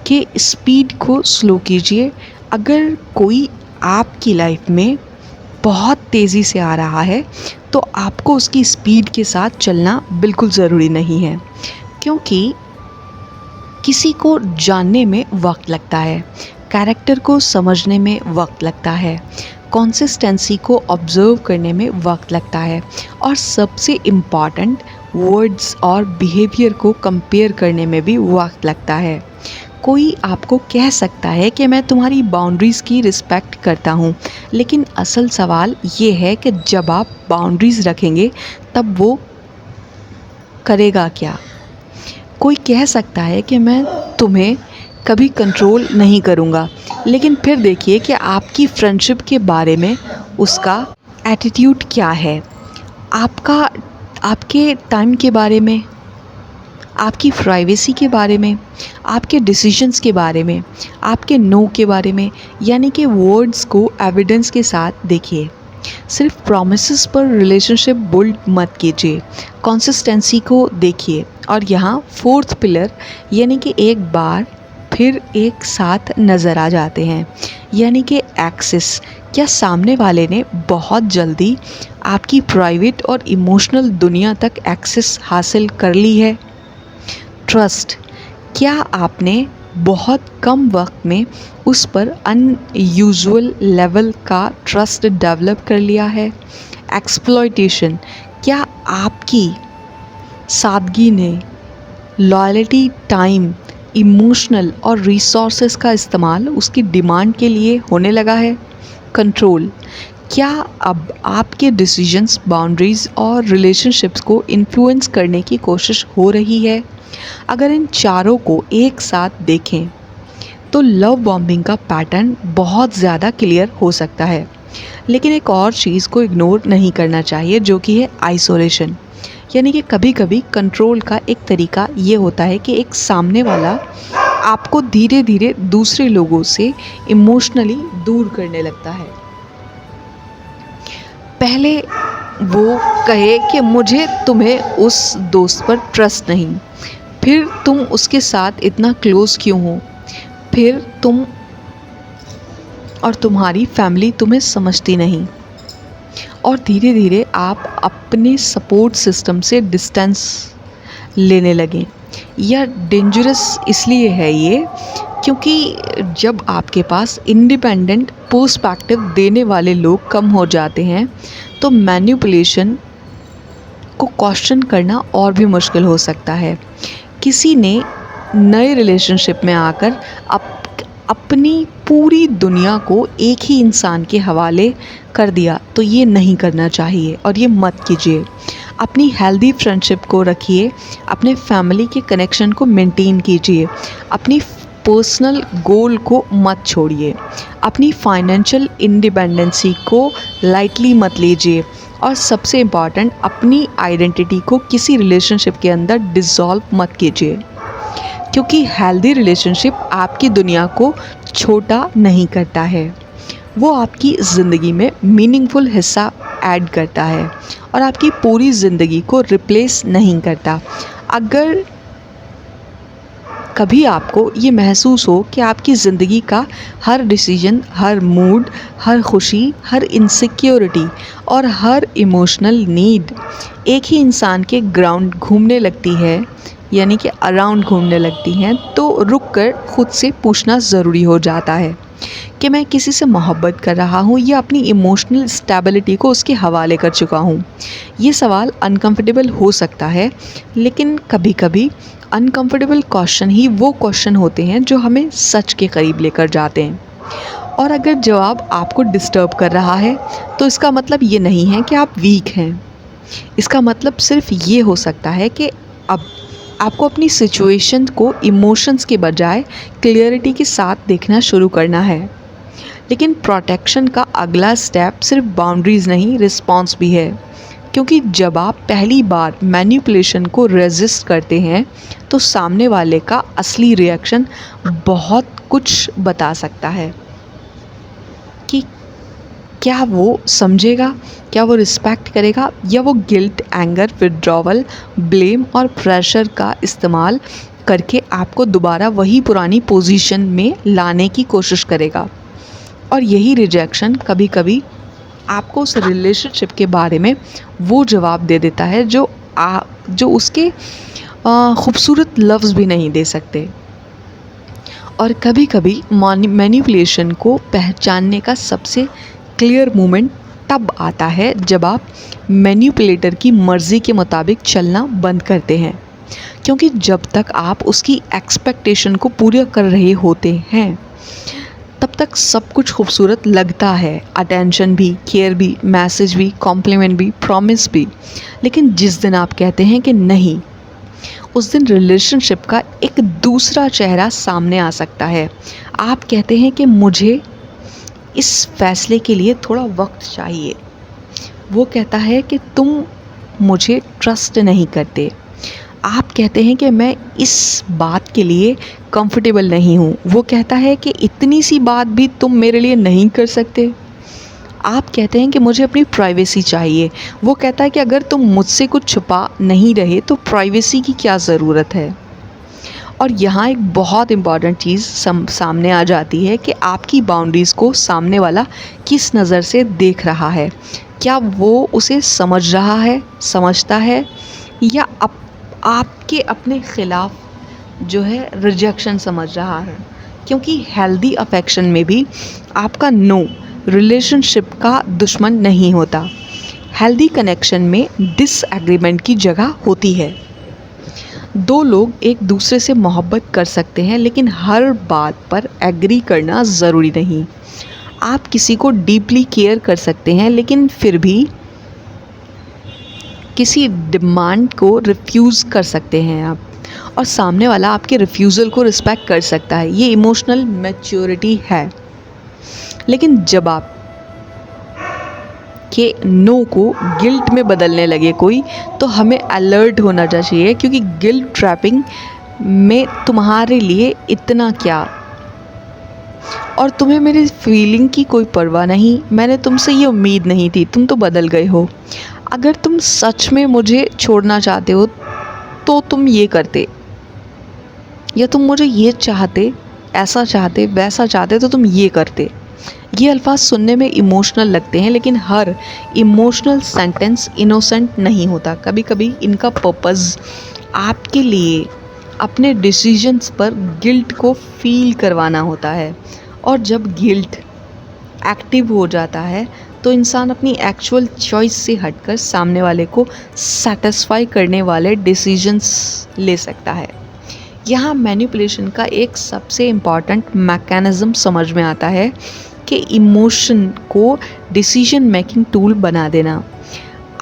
कि स्पीड को स्लो कीजिए। अगर कोई आपकी लाइफ में बहुत तेज़ी से आ रहा है तो आपको उसकी स्पीड के साथ चलना बिल्कुल ज़रूरी नहीं है, क्योंकि किसी को जानने में वक्त लगता है, कैरेक्टर को समझने में वक्त लगता है, कंसिस्टेंसी को ऑब्ज़र्व करने में वक्त लगता है और सबसे इम्पॉर्टेंट वर्ड्स और बिहेवियर को कंपेयर करने में भी वक्त लगता है। कोई आपको कह सकता है कि मैं तुम्हारी बाउंड्रीज़ की रिस्पेक्ट करता हूँ, लेकिन असल सवाल ये है कि जब आप बाउंड्रीज़ रखेंगे तब वो करेगा क्या। कोई कह सकता है कि मैं तुम्हें कभी कंट्रोल नहीं करूँगा, लेकिन फिर देखिए कि आपकी फ्रेंडशिप के बारे में उसका एटीट्यूड क्या है, आपके टाइम के बारे में, आपकी प्राइवेसी के बारे में, आपके डिसीजंस के बारे में, आपके नो के बारे में। यानी कि वर्ड्स को एविडेंस के साथ देखिए। सिर्फ प्रॉमिसेस पर रिलेशनशिप बिल्ड मत कीजिए, कंसिस्टेंसी को देखिए। और यहाँ फोर्थ पिलर यानी कि एक बार फिर एक साथ नज़र आ जाते हैं, यानी कि एक्सेस। क्या सामने वाले ने बहुत जल्दी आपकी प्राइवेट और इमोशनल दुनिया तक एक्सेस हासिल कर ली है? ट्रस्ट, क्या आपने बहुत कम वक्त में उस पर अनयूजुअल लेवल का ट्रस्ट डेवलप कर लिया है? एक्सप्लॉयटेशन, क्या आपकी सादगी ने लॉयल्टी, टाइम, इमोशनल और रिसोर्सेस का इस्तेमाल उसकी डिमांड के लिए होने लगा है? कंट्रोल, क्या अब आपके डिसीजंस, बाउंड्रीज़ और रिलेशनशिप्स को इन्फ्लुएंस करने की कोशिश हो रही है? अगर इन चारों को एक साथ देखें तो लव बॉम्बिंग का पैटर्न बहुत ज़्यादा क्लियर हो सकता है। लेकिन एक और चीज़ को इग्नोर नहीं करना चाहिए, जो कि है आइसोलेशन। यानी कि कभी कभी कंट्रोल का एक तरीका ये होता है कि एक सामने वाला आपको धीरे धीरे दूसरे लोगों से इमोशनली दूर करने लगता है। पहले वो कहे कि मुझे तुम्हें उस दोस्त पर ट्रस्ट नहीं, फिर तुम उसके साथ इतना क्लोज़ क्यों हो, फिर तुम और तुम्हारी फैमिली तुम्हें समझती नहीं, और धीरे धीरे आप अपने सपोर्ट सिस्टम से डिस्टेंस लेने लगें। यह डेंजरस इसलिए है ये, क्योंकि जब आपके पास इंडिपेंडेंट पर्सपेक्टिव देने वाले लोग कम हो जाते हैं तो मैनिपुलेशन को क्वेश्चन करना और भी मुश्किल हो सकता है। किसी ने नए रिलेशनशिप में आकर अपनी पूरी दुनिया को एक ही इंसान के हवाले कर दिया तो ये नहीं करना चाहिए और ये मत कीजिए। अपनी हेल्दी फ्रेंडशिप को रखिए, अपने फैमिली के कनेक्शन को मेंटेन कीजिए, अपनी पर्सनल गोल को मत छोड़िए, अपनी फाइनेंशियल इंडिपेंडेंसी को लाइटली मत लीजिए, और सबसे इम्पॉर्टेंट अपनी आइडेंटिटी को किसी रिलेशनशिप के अंदर डिसॉल्व मत कीजिए, क्योंकि हेल्दी रिलेशनशिप आपकी दुनिया को छोटा नहीं करता है, वो आपकी ज़िंदगी में मीनिंगफुल हिस्सा ऐड करता है और आपकी पूरी ज़िंदगी को रिप्लेस नहीं करता। अगर कभी आपको ये महसूस हो कि आपकी ज़िंदगी का हर डिसीजन, हर मूड, हर खुशी, हर इनसिक्योरिटी और हर इमोशनल नीड एक ही इंसान के ग्राउंड घूमने लगती है, यानी कि अराउंड घूमने लगती हैं, तो रुक कर ख़ुद से पूछना ज़रूरी हो जाता है कि मैं किसी से मोहब्बत कर रहा हूँ या अपनी इमोशनल स्टेबिलिटी को उसके हवाले कर चुका हूँ। ये सवाल अनकंफर्टेबल हो सकता है, लेकिन कभी कभी अनकंफर्टेबल क्वेश्चन ही वो क्वेश्चन होते हैं जो हमें सच के करीब लेकर जाते हैं। और अगर जवाब आपको डिस्टर्ब कर रहा है तो इसका मतलब ये नहीं है कि आप वीक हैं। इसका मतलब सिर्फ ये हो सकता है कि अब आपको अपनी सिचुएशन को इमोशंस के बजाय क्लियरिटी के साथ देखना शुरू करना है। लेकिन प्रोटेक्शन का अगला स्टेप सिर्फ बाउंड्रीज़ नहीं, रिस्पॉन्स भी है, क्योंकि जब आप पहली बार मैनिपुलेशन को रेजिस्ट करते हैं तो सामने वाले का असली रिएक्शन बहुत कुछ बता सकता है कि क्या वो समझेगा, क्या वो रिस्पेक्ट करेगा, या वो गिल्ट, एंगर, विड्रॉवल, ब्लेम और प्रेशर का इस्तेमाल करके आपको दोबारा वही पुरानी पोजीशन में लाने की कोशिश करेगा। और यही रिजेक्शन कभी कभी आपको उस रिलेशनशिप के बारे में वो जवाब दे देता है जो उसके खूबसूरत लफ्ज़ भी नहीं दे सकते। और कभी कभी मैनिपुलेशन को पहचानने का सबसे क्लियर मोमेंट तब आता है जब आप मैनिपुलेटर की मर्ज़ी के मुताबिक चलना बंद करते हैं, क्योंकि जब तक आप उसकी एक्सपेक्टेशन को पूरा कर रहे होते हैं तब तक सब कुछ खूबसूरत लगता है, अटेंशन भी, केयर भी, मैसेज भी, कॉम्प्लीमेंट भी, प्रॉमिस भी। लेकिन जिस दिन आप कहते हैं कि नहीं, उस दिन रिलेशनशिप का एक दूसरा चेहरा सामने आ सकता है। आप कहते हैं कि मुझे इस फैसले के लिए थोड़ा वक्त चाहिए। वो कहता है कि तुम मुझे ट्रस्ट नहीं करते। आप कहते हैं कि मैं इस बात के लिए कंफर्टेबल नहीं हूँ। वो कहता है कि इतनी सी बात भी तुम मेरे लिए नहीं कर सकते। आप कहते हैं कि मुझे अपनी प्राइवेसी चाहिए। वो कहता है कि अगर तुम मुझसे कुछ छुपा नहीं रहे तो प्राइवेसी की क्या ज़रूरत है। और यहाँ एक बहुत इम्पॉर्टेंट चीज़ सामने आ जाती है कि आपकी बाउंड्रीज़ को सामने वाला किस नज़र से देख रहा है। क्या वो उसे समझ रहा है, समझता है, या आपके अपने ख़िलाफ़ जो है रिजेक्शन समझ रहा है। क्योंकि हेल्दी अफेक्शन में भी आपका नो रिलेशनशिप का दुश्मन नहीं होता। हेल्दी कनेक्शन में डिसएग्रीमेंट की जगह होती है। दो लोग एक दूसरे से मोहब्बत कर सकते हैं, लेकिन हर बात पर एग्री करना ज़रूरी नहीं। आप किसी को डीपली केयर कर सकते हैं, लेकिन फिर भी किसी डिमांड को रिफ्यूज़ कर सकते हैं आप, और सामने वाला आपके रिफ्यूज़ल को रिस्पेक्ट कर सकता है। ये इमोशनल मैच्योरिटी है। लेकिन जब आप के नो को गिल्ट में बदलने लगे कोई, तो हमें अलर्ट होना चाहिए, क्योंकि गिल्ट ट्रैपिंग में तुम्हारे लिए इतना क्या और तुम्हें मेरी फीलिंग की कोई परवाह नहीं। मैंने तुमसे ये उम्मीद नहीं थी, तुम तो बदल गए हो। अगर तुम सच में मुझे छोड़ना चाहते हो तो तुम ये करते, या तुम मुझे ये चाहते, ऐसा चाहते, वैसा चाहते तो तुम ये करते। ये अल्फाज सुनने में इमोशनल लगते हैं, लेकिन हर इमोशनल सेंटेंस इनोसेंट नहीं होता। कभी कभी इनका पर्पज़ आपके लिए अपने डिसीजंस पर गिल्ट को फील करवाना होता है। और जब गिल्ट एक्टिव हो जाता है तो इंसान अपनी एक्चुअल चॉइस से हटकर सामने वाले को सेटिस्फाई करने वाले डिसीजंस ले सकता है। यहाँ मैनिपुलेशन का एक सबसे इम्पॉर्टेंट मैकेनिज़्म समझ में आता है कि इमोशन को डिसीजन मेकिंग टूल बना देना।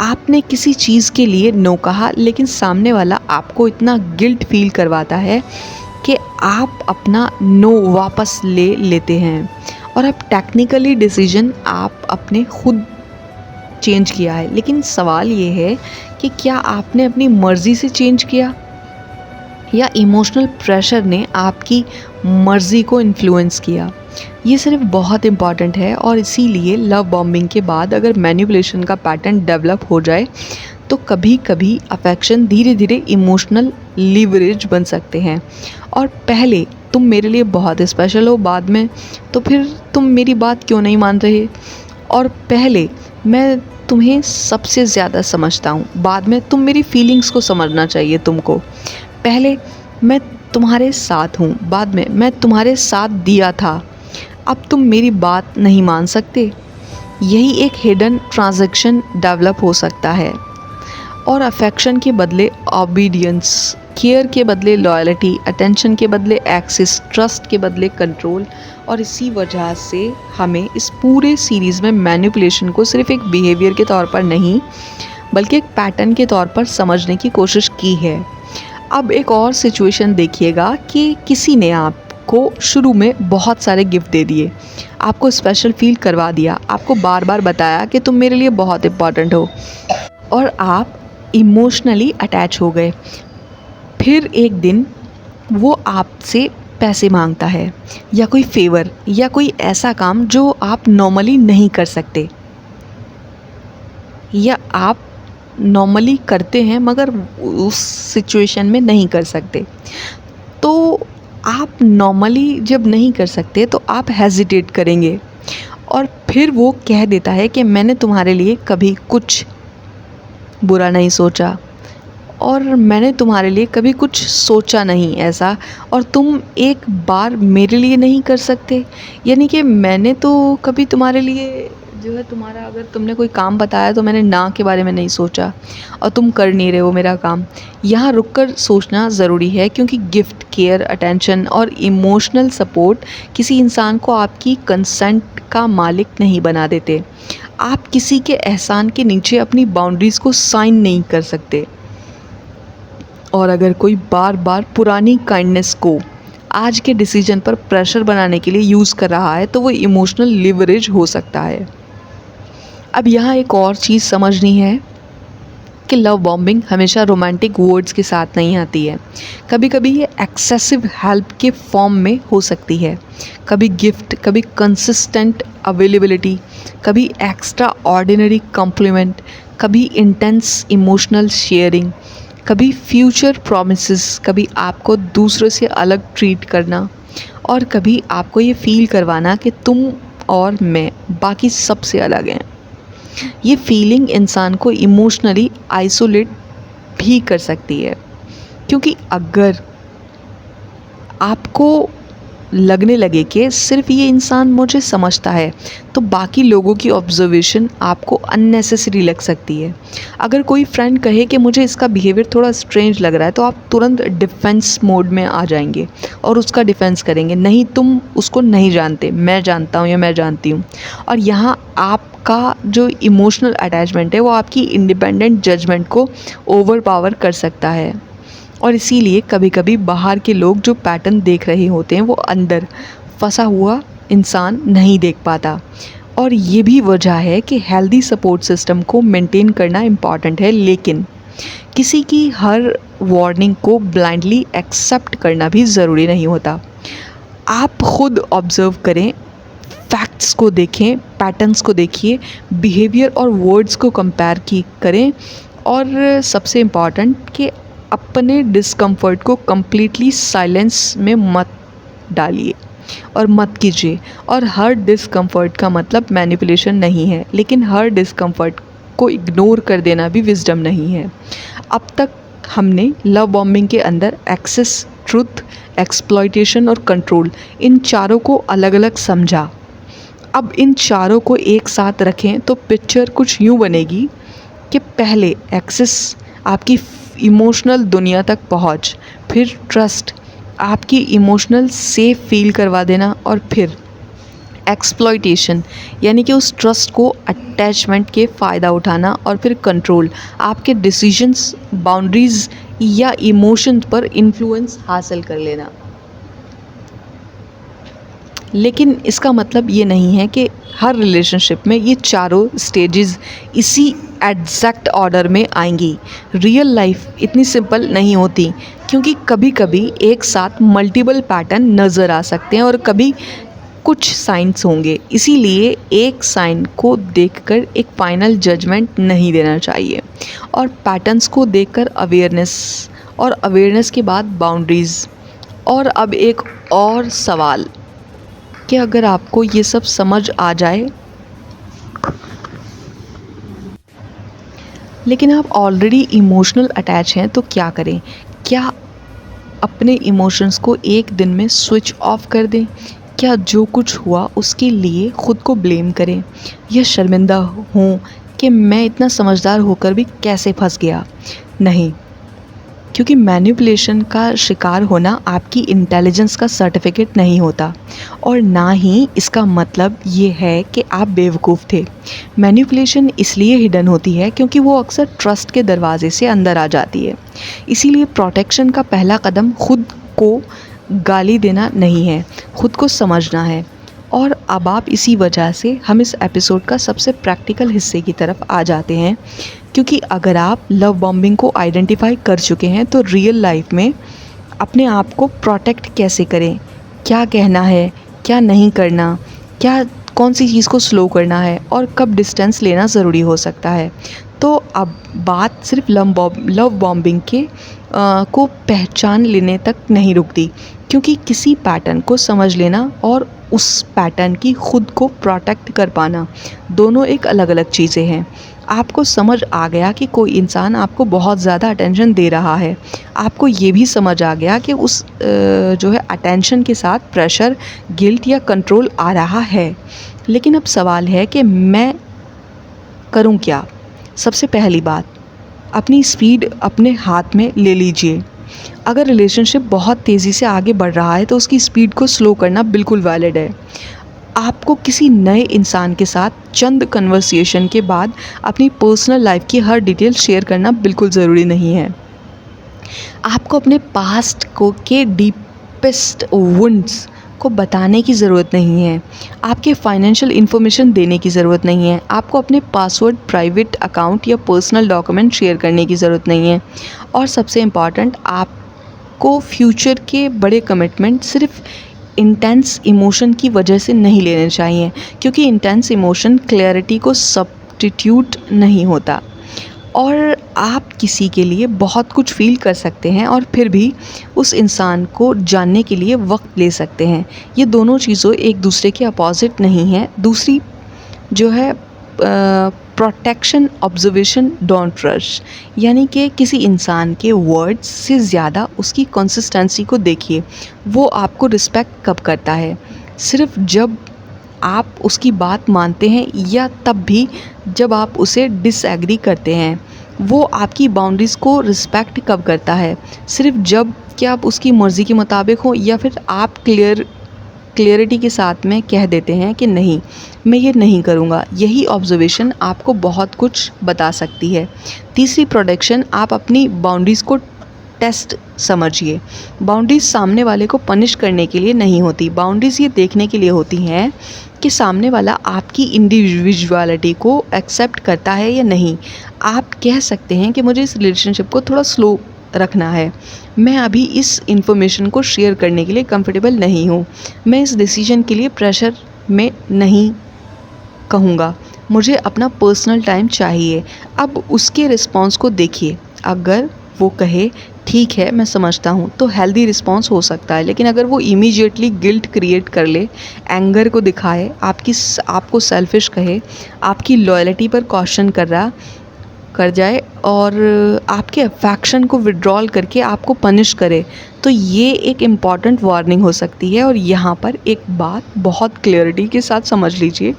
आपने किसी चीज़ के लिए नो कहा, लेकिन सामने वाला आपको इतना गिल्ट फील करवाता है कि आप अपना नो वापस ले लेते हैं। और अब टेक्निकली डिसीजन आप अपने खुद चेंज किया है, लेकिन सवाल ये है कि क्या आपने अपनी मर्ज़ी से चेंज किया, या इमोशनल प्रेशर ने आपकी मर्ज़ी को इन्फ्लुएंस किया। ये सिर्फ बहुत इम्पॉर्टेंट है। और इसीलिए लव बॉम्बिंग के बाद अगर मैनिपुलेशन का पैटर्न डेवलप हो जाए तो कभी कभी अफेक्शन धीरे धीरे इमोशनल लीवरेज बन सकते हैं। और पहले तुम मेरे लिए बहुत स्पेशल हो, बाद में तो फिर तुम मेरी बात क्यों नहीं मान रहे, और पहले मैं तुम्हें सबसे ज़्यादा समझता हूँ, बाद में तुम मेरी फीलिंग्स को समझना चाहिए तुमको। पहले मैं तुम्हारे साथ हूँ, बाद में मैं तुम्हारे साथ दिया था, अब तुम मेरी बात नहीं मान सकते। यही एक हिडन ट्रांजैक्शन डेवलप हो सकता है। और अफेक्शन के बदले ओबीडियंस, केयर के बदले लॉयल्टी, अटेंशन के बदले एक्सेस, ट्रस्ट के बदले कंट्रोल। और इसी वजह से हमें इस पूरे सीरीज़ में मैनिपुलेशन को सिर्फ एक बिहेवियर के तौर पर नहीं, बल्कि एक पैटर्न के तौर पर समझने की कोशिश की है। अब एक और सिचुएशन देखिएगा कि किसी ने आपको शुरू में बहुत सारे गिफ्ट दे दिए, आपको स्पेशल फील करवा दिया, आपको बार बार बताया कि तुम मेरे लिए बहुत इम्पॉर्टेंट हो, और आप इमोशनली अटैच हो गए। फिर एक दिन वो आपसे पैसे मांगता है, या कोई फेवर, या कोई ऐसा काम जो आप नॉर्मली नहीं कर सकते, या आप नॉर्मली करते हैं मगर उस सिचुएशन में नहीं कर सकते। तो आप नॉर्मली जब नहीं कर सकते तो आप हेजिटेट करेंगे, और फिर वो कह देता है कि मैंने तुम्हारे लिए कभी कुछ बुरा नहीं सोचा, और मैंने तुम्हारे लिए कभी कुछ सोचा नहीं ऐसा, और तुम एक बार मेरे लिए नहीं कर सकते। यानी कि मैंने तो कभी तुम्हारे लिए जो है, तुम्हारा अगर तुमने कोई काम बताया तो मैंने ना के बारे में नहीं सोचा, और तुम कर नहीं रहे हो मेरा काम। यहाँ रुककर सोचना ज़रूरी है, क्योंकि गिफ्ट, केयर, अटेंशन और इमोशनल सपोर्ट किसी इंसान को आपकी कंसेंट का मालिक नहीं बना देते। आप किसी के एहसान के नीचे अपनी बाउंड्रीज़ को साइन नहीं कर सकते। और अगर कोई बार बार पुरानी काइंडनेस को आज के डिसीजन पर प्रेशर बनाने के लिए यूज़ कर रहा है तो वो इमोशनल लिवरेज हो सकता है। अब यहाँ एक और चीज़ समझनी है कि लव बॉम्बिंग हमेशा रोमांटिक वर्ड्स के साथ नहीं आती है। कभी कभी ये एक्सेसिव हेल्प के फॉर्म में हो सकती है, कभी गिफ्ट, कभी कंसिस्टेंट अवेलेबिलिटी, कभी एक्स्ट्रा ऑर्डिनरी कॉम्प्लीमेंट, कभी इंटेंस इमोशनल शेयरिंग, कभी फ्यूचर प्रॉमिसेस, कभी आपको दूसरों से अलग ट्रीट करना, और कभी आपको ये फील करवाना कि तुम और मैं बाकी सबसे अलग हैं। ये फीलिंग इंसान को इमोशनली आइसोलेट भी कर सकती है, क्योंकि अगर आपको लगने लगे कि सिर्फ ये इंसान मुझे समझता है तो बाकी लोगों की ऑब्जर्वेशन आपको अननेसेसरी लग सकती है। अगर कोई फ्रेंड कहे कि मुझे इसका बिहेवियर थोड़ा स्ट्रेंज लग रहा है तो आप तुरंत डिफेंस मोड में आ जाएंगे और उसका डिफेंस करेंगे, नहीं तुम उसको नहीं जानते, मैं जानता हूँ या मैं जानती हूँ। और यहाँ आपका जो इमोशनल अटैचमेंट है वो आपकी इंडिपेंडेंट जजमेंट को ओवर पावर कर सकता है। और इसीलिए कभी कभी बाहर के लोग जो पैटर्न देख रहे होते हैं वो अंदर फंसा हुआ इंसान नहीं देख पाता। और ये भी वजह है कि हेल्दी सपोर्ट सिस्टम को मेंटेन करना इम्पॉर्टेंट है, लेकिन किसी की हर वार्निंग को ब्लाइंडली एक्सेप्ट करना भी ज़रूरी नहीं होता। आप खुद ऑब्ज़र्व करें, फैक्ट्स को देखें, पैटर्न्स को देखिए, बिहेवियर और वर्ड्स को कंपेयर करें, और सबसे इम्पॉर्टेंट कि अपने डिस्कम्फर्ट को कम्प्लीटली साइलेंस में मत डालिए और मत कीजिए। और हर डिस्कम्फर्ट का मतलब मैनिपुलेशन नहीं है, लेकिन हर डिस्कम्फर्ट को इग्नोर कर देना भी विजडम नहीं है। अब तक हमने लव बॉम्बिंग के अंदर एक्सेस, ट्रुथ, एक्सप्लॉयटेशन और कंट्रोल, इन चारों को अलग अलग समझा। अब इन चारों को एक साथ रखें तो पिक्चर कुछ यूँ बनेगी कि पहले एक्सेस, आपकी इमोशनल दुनिया तक पहुंच, फिर ट्रस्ट, आपकी इमोशनल सेफ फील करवा देना, और फिर एक्सप्लॉयटेशन यानी कि उस ट्रस्ट को अटैचमेंट के फ़ायदा उठाना, और फिर कंट्रोल, आपके डिसीजंस, बाउंड्रीज़ या इमोशंस पर इन्फ्लुएंस हासिल कर लेना। लेकिन इसका मतलब ये नहीं है कि हर रिलेशनशिप में ये चारों स्टेजेस इसी एग्जैक्ट ऑर्डर में आएंगी। रियल लाइफ इतनी सिंपल नहीं होती, क्योंकि कभी कभी एक साथ मल्टीपल पैटर्न नज़र आ सकते हैं और कभी कुछ साइंस होंगे। इसीलिए एक साइन को देखकर एक फाइनल जजमेंट नहीं देना चाहिए, और पैटर्न्स को देखकर अवेयरनेस, और अवेयरनेस के बाद बाउंड्रीज़। और अब एक और सवाल कि अगर आपको ये सब समझ आ जाए लेकिन आप ऑलरेडी इमोशनल अटैच हैं, तो क्या करें? क्या अपने इमोशंस को एक दिन में स्विच ऑफ कर दें? क्या जो कुछ हुआ उसके लिए ख़ुद को ब्लेम करें, या शर्मिंदा हों कि मैं इतना समझदार होकर भी कैसे फंस गया? नहीं, क्योंकि मैनिपुलेशन का शिकार होना आपकी इंटेलिजेंस का सर्टिफिकेट नहीं होता, और ना ही इसका मतलब ये है कि आप बेवकूफ़ थे। मैनिपुलेशन इसलिए हिडन होती है क्योंकि वो अक्सर ट्रस्ट के दरवाजे से अंदर आ जाती है। इसीलिए प्रोटेक्शन का पहला कदम खुद को गाली देना नहीं है, खुद को समझना है। और अब आप इसी वजह से हम इस एपिसोड का सबसे प्रैक्टिकल हिस्से की तरफ आ जाते हैं, क्योंकि अगर आप लव बॉम्बिंग को आइडेंटिफाई कर चुके हैं तो रियल लाइफ में अपने आप को प्रोटेक्ट कैसे करें, क्या कहना है, क्या नहीं करना, क्या कौन सी चीज़ को स्लो करना है, और कब डिस्टेंस लेना ज़रूरी हो सकता है। तो अब बात सिर्फ लव बॉम्बिंग के को पहचान लेने तक नहीं रुकती, क्योंकि किसी पैटर्न को समझ लेना और उस पैटर्न की खुद को प्रोटेक्ट कर पाना दोनों एक अलग अलग चीज़ें हैं। आपको समझ आ गया कि कोई इंसान आपको बहुत ज़्यादा अटेंशन दे रहा है, आपको ये भी समझ आ गया कि उस जो है अटेंशन के साथ प्रेशर, गिल्ट या कंट्रोल आ रहा है। लेकिन अब सवाल है कि मैं करूं क्या? सबसे पहली बात, अपनी स्पीड अपने हाथ में ले लीजिए। अगर रिलेशनशिप बहुत तेज़ी से आगे बढ़ रहा है तो उसकी स्पीड को स्लो करना बिल्कुल वैलिड है। आपको किसी नए इंसान के साथ चंद कन्वर्सेशन के बाद अपनी पर्सनल लाइफ की हर डिटेल शेयर करना बिल्कुल ज़रूरी नहीं है। आपको अपने पास्ट को के डीपेस्ट वुंड्स को बताने की ज़रूरत नहीं है। आपके फाइनेंशियल इन्फॉर्मेशन देने की ज़रूरत नहीं है। आपको अपने पासवर्ड, प्राइवेट अकाउंट या पर्सनल डॉक्यूमेंट शेयर करने की ज़रूरत नहीं है। और सबसे इम्पॉर्टेंट, आपको फ्यूचर के बड़े कमिटमेंट सिर्फ इंटेंस इमोशन की वजह से नहीं लेने चाहिए, क्योंकि इंटेंस इमोशन क्लैरिटी को सब्स्टिट्यूट नहीं होता। और आप किसी के लिए बहुत कुछ फील कर सकते हैं और फिर भी उस इंसान को जानने के लिए वक्त ले सकते हैं। ये दोनों चीज़ों एक दूसरे के अपोजिट नहीं है। दूसरी जो है प्रोटेक्शन, ऑब्जर्वेशन, डोंट रश, यानी कि किसी इंसान के वर्ड्स से ज़्यादा उसकी कंसिस्टेंसी को देखिए। वो आपको रिस्पेक्ट कब करता है? सिर्फ जब आप उसकी बात मानते हैं, या तब भी जब आप उसे डिसएग्री करते हैं? वो आपकी बाउंड्रीज़ को रिस्पेक्ट कब करता है? सिर्फ जब कि आप उसकी मर्ज़ी के मुताबिक हो, या फिर आप क्लियरिटी के साथ में कह देते हैं कि नहीं, मैं ये नहीं करूँगा। यही ऑब्जर्वेशन आपको बहुत कुछ बता सकती है। तीसरी प्रोटेक्शन, आप अपनी बाउंड्रीज़ को टेस्ट समझिए। बाउंड्रीज़ सामने वाले को पनिश करने के लिए नहीं होती। बाउंड्रीज़ ये देखने के लिए होती हैं कि सामने वाला आपकी इंडिविजुअलिटी को एक्सेप्ट करता है या नहीं। आप कह सकते हैं कि मुझे इस रिलेशनशिप को थोड़ा स्लो रखना है। मैं अभी इस इंफॉर्मेशन को शेयर करने के लिए कंफर्टेबल नहीं हूँ। मैं इस डिसीजन के लिए प्रेशर में नहीं कहूँगा, मुझे अपना पर्सनल टाइम चाहिए। अब उसके रिस्पॉन्स को देखिए, अगर वो कहे ठीक है मैं समझता हूँ तो हेल्दी रिस्पॉन्स हो सकता है, लेकिन अगर वो इमीडिएटली गिल्ट क्रिएट कर ले, एंगर को दिखाए, आपको सेल्फिश कहे, आपकी लॉयल्टी पर क्वेश्चन कर जाए और आपके अफेक्शन को विड्रॉल करके आपको पनिश करे, तो ये एक इम्पॉर्टेंट वार्निंग हो सकती है। और यहाँ पर एक बात बहुत क्लियरिटी के साथ समझ लीजिए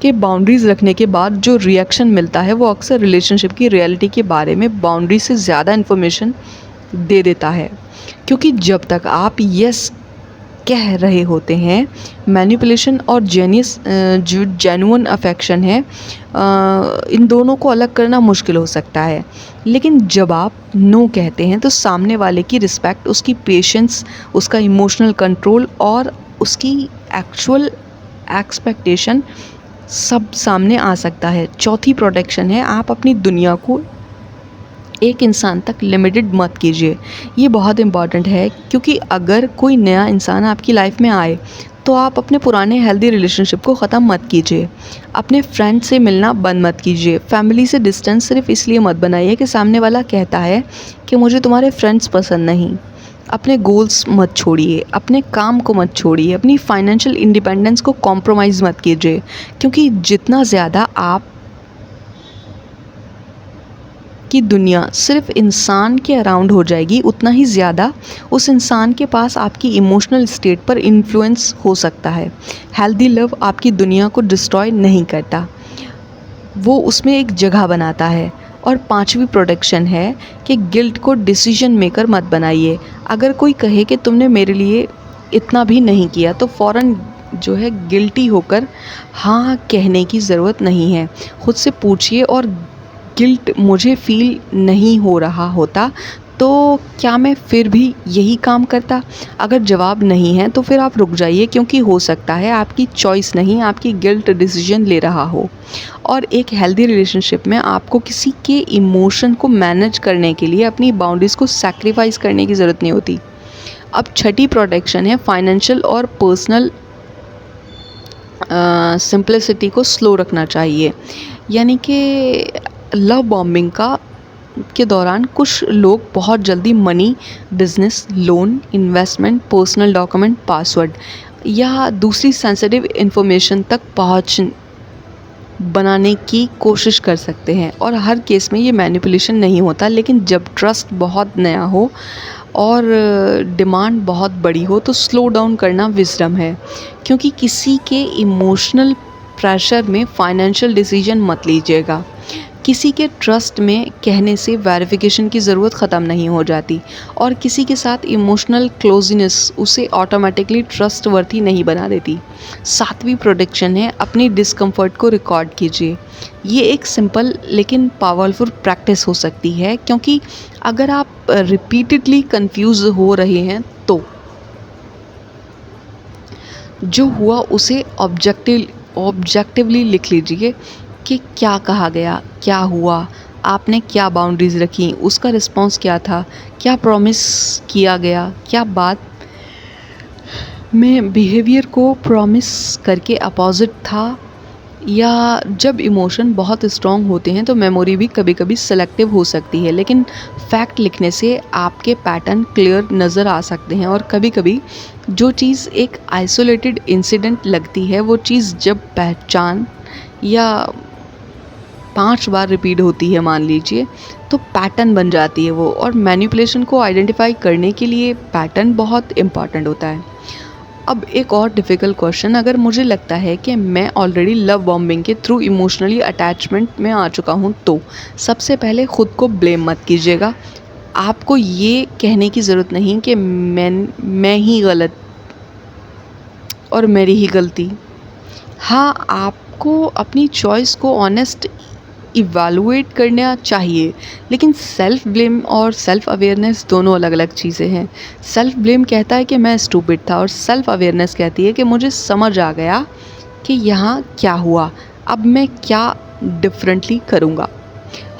कि बाउंड्रीज़ रखने के बाद जो रिएक्शन मिलता है वो अक्सर रिलेशनशिप की रियलिटी के बारे में बाउंड्री से ज़्यादा इन्फॉर्मेशन दे देता है। क्योंकि जब तक आप यस कह रहे होते हैं, मैनिपुलेशन और जो जेन्युइन अफेक्शन है, इन दोनों को अलग करना मुश्किल हो सकता है। लेकिन जब आप नो कहते हैं तो सामने वाले की रिस्पेक्ट, उसकी पेशेंस, उसका इमोशनल कंट्रोल और उसकी एक्चुअल एक्सपेक्टेशन सब सामने आ सकता है। चौथी प्रोटेक्शन है, आप अपनी दुनिया को एक इंसान तक लिमिटेड मत कीजिए। ये बहुत इम्पॉर्टेंट है, क्योंकि अगर कोई नया इंसान आपकी लाइफ में आए तो आप अपने पुराने हेल्दी रिलेशनशिप को ख़त्म मत कीजिए। अपने फ्रेंड से मिलना बंद मत कीजिए। फैमिली से डिस्टेंस सिर्फ इसलिए मत बनाइए कि सामने वाला कहता है कि मुझे तुम्हारे फ्रेंड्स पसंद नहीं। अपने गोल्स मत छोड़िए, अपने काम को मत छोड़िए, अपनी फाइनेंशियल इंडिपेंडेंस को कॉम्प्रोमाइज़ मत कीजिए, क्योंकि जितना ज़्यादा आप की दुनिया सिर्फ इंसान के अराउंड हो जाएगी, उतना ही ज़्यादा उस इंसान के पास आपकी इमोशनल स्टेट पर इन्फ्लुएंस हो सकता है। हेल्दी लव आपकी दुनिया को डिस्ट्रॉय नहीं करता, वो उसमें एक जगह बनाता है। और पांचवी प्रोटेक्शन है कि गिल्ट को डिसीजन मेकर मत बनाइए। अगर कोई कहे कि तुमने मेरे लिए इतना भी नहीं किया, तो फ़ौरन जो है गिल्टी होकर हाँ कहने की ज़रूरत नहीं है। खुद से पूछिए, और गिल्ट मुझे फील नहीं हो रहा होता तो क्या मैं फिर भी यही काम करता? अगर जवाब नहीं है तो फिर आप रुक जाइए, क्योंकि हो सकता है आपकी चॉइस नहीं, आपकी गिल्ट डिसीजन ले रहा हो। और एक हेल्दी रिलेशनशिप में आपको किसी के इमोशन को मैनेज करने के लिए अपनी बाउंड्रीज़ को सैक्रिफाइस करने की ज़रूरत नहीं होती। अब छठी प्रोटेक्शन है फाइनेंशियल और पर्सनल सिंप्लिसिटी को स्लो रखना चाहिए। यानी कि लव बॉम्बिंग के दौरान कुछ लोग बहुत जल्दी money, business, loan, investment, personal document, password या दूसरी सेंसिटिव इन्फॉर्मेशन तक पहुंच बनाने की कोशिश कर सकते हैं। और हर केस में ये मैनिपुलेशन नहीं होता, लेकिन जब ट्रस्ट बहुत नया हो और डिमांड बहुत बड़ी हो तो स्लो डाउन करना विजडम है। क्योंकि किसी के इमोशनल प्रेशर में फाइनेंशियल डिसीजन मत लीजिएगा। किसी के ट्रस्ट में कहने से वेरिफिकेशन की ज़रूरत ख़त्म नहीं हो जाती, और किसी के साथ इमोशनल क्लोजनेस उसे ऑटोमेटिकली ट्रस्टवर्थी नहीं बना देती। सातवीं प्रोटेक्शन है अपनी डिस्कम्फर्ट को रिकॉर्ड कीजिए। ये एक सिंपल लेकिन पावरफुल प्रैक्टिस हो सकती है, क्योंकि अगर आप रिपीटेडली कंफ्यूज हो रहे हैं तो जो हुआ उसे ऑब्जेक्टिवली लिख लीजिए कि क्या कहा गया, क्या हुआ, आपने क्या बाउंड्रीज़ रखी, उसका रिस्पॉन्स क्या था, क्या प्रॉमिस किया गया, क्या बात में बिहेवियर को प्रॉमिस करके अपोजिट था। या जब इमोशन बहुत स्ट्रॉन्ग होते हैं तो मेमोरी भी कभी कभी सेलेक्टिव हो सकती है, लेकिन फैक्ट लिखने से आपके पैटर्न क्लियर नज़र आ सकते हैं। और कभी कभी जो चीज़ एक आइसोलेटेड इंसिडेंट लगती है, वो चीज़ जब पहचान या 5 बार रिपीट होती है मान लीजिए, तो पैटर्न बन जाती है वो। और मैनिपुलेशन को आइडेंटिफाई करने के लिए पैटर्न बहुत इम्पॉर्टेंट होता है। अब एक और डिफ़िकल्ट क्वेश्चन, अगर मुझे लगता है कि मैं ऑलरेडी लव बॉम्बिंग के थ्रू इमोशनली अटैचमेंट में आ चुका हूँ, तो सबसे पहले ख़ुद को ब्लेम मत कीजिएगा। आपको ये कहने की ज़रूरत नहीं कि मैं ही गलत और मेरी ही गलती। हाँ, आपको अपनी चॉइस को ऑनेस्ट इवैल्यूएट करना चाहिए, लेकिन सेल्फ ब्लेम और सेल्फ अवेयरनेस दोनों अलग अलग चीज़ें हैं। सेल्फ ब्लेम कहता है कि मैं स्टूपिड था, और सेल्फ अवेयरनेस कहती है कि मुझे समझ आ गया कि यहाँ क्या हुआ, अब मैं क्या डिफरेंटली करूँगा।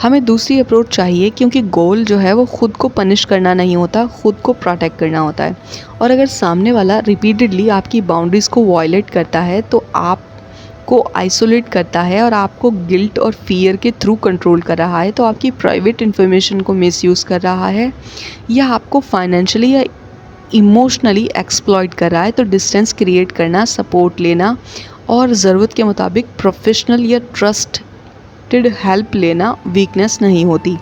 हमें दूसरी अप्रोच चाहिए, क्योंकि गोल जो है वो ख़ुद को पनिश करना नहीं होता, ख़ुद को प्रोटेक्ट करना होता है। और अगर सामने वाला रिपीटेडली आपकी बाउंड्रीज़ को वायलेट करता है तो आपको आइसोलेट करता है और आपको गिल्ट और फियर के थ्रू कंट्रोल कर रहा है, तो आपकी प्राइवेट इन्फॉर्मेशन को मिसयूज़ कर रहा है या आपको फाइनेंशियली या इमोशनली एक्सप्लॉइट कर रहा है, तो डिस्टेंस क्रिएट करना, सपोर्ट लेना और ज़रूरत के मुताबिक प्रोफेशनल या ट्रस्टेड हेल्प लेना वीकनेस नहीं होती,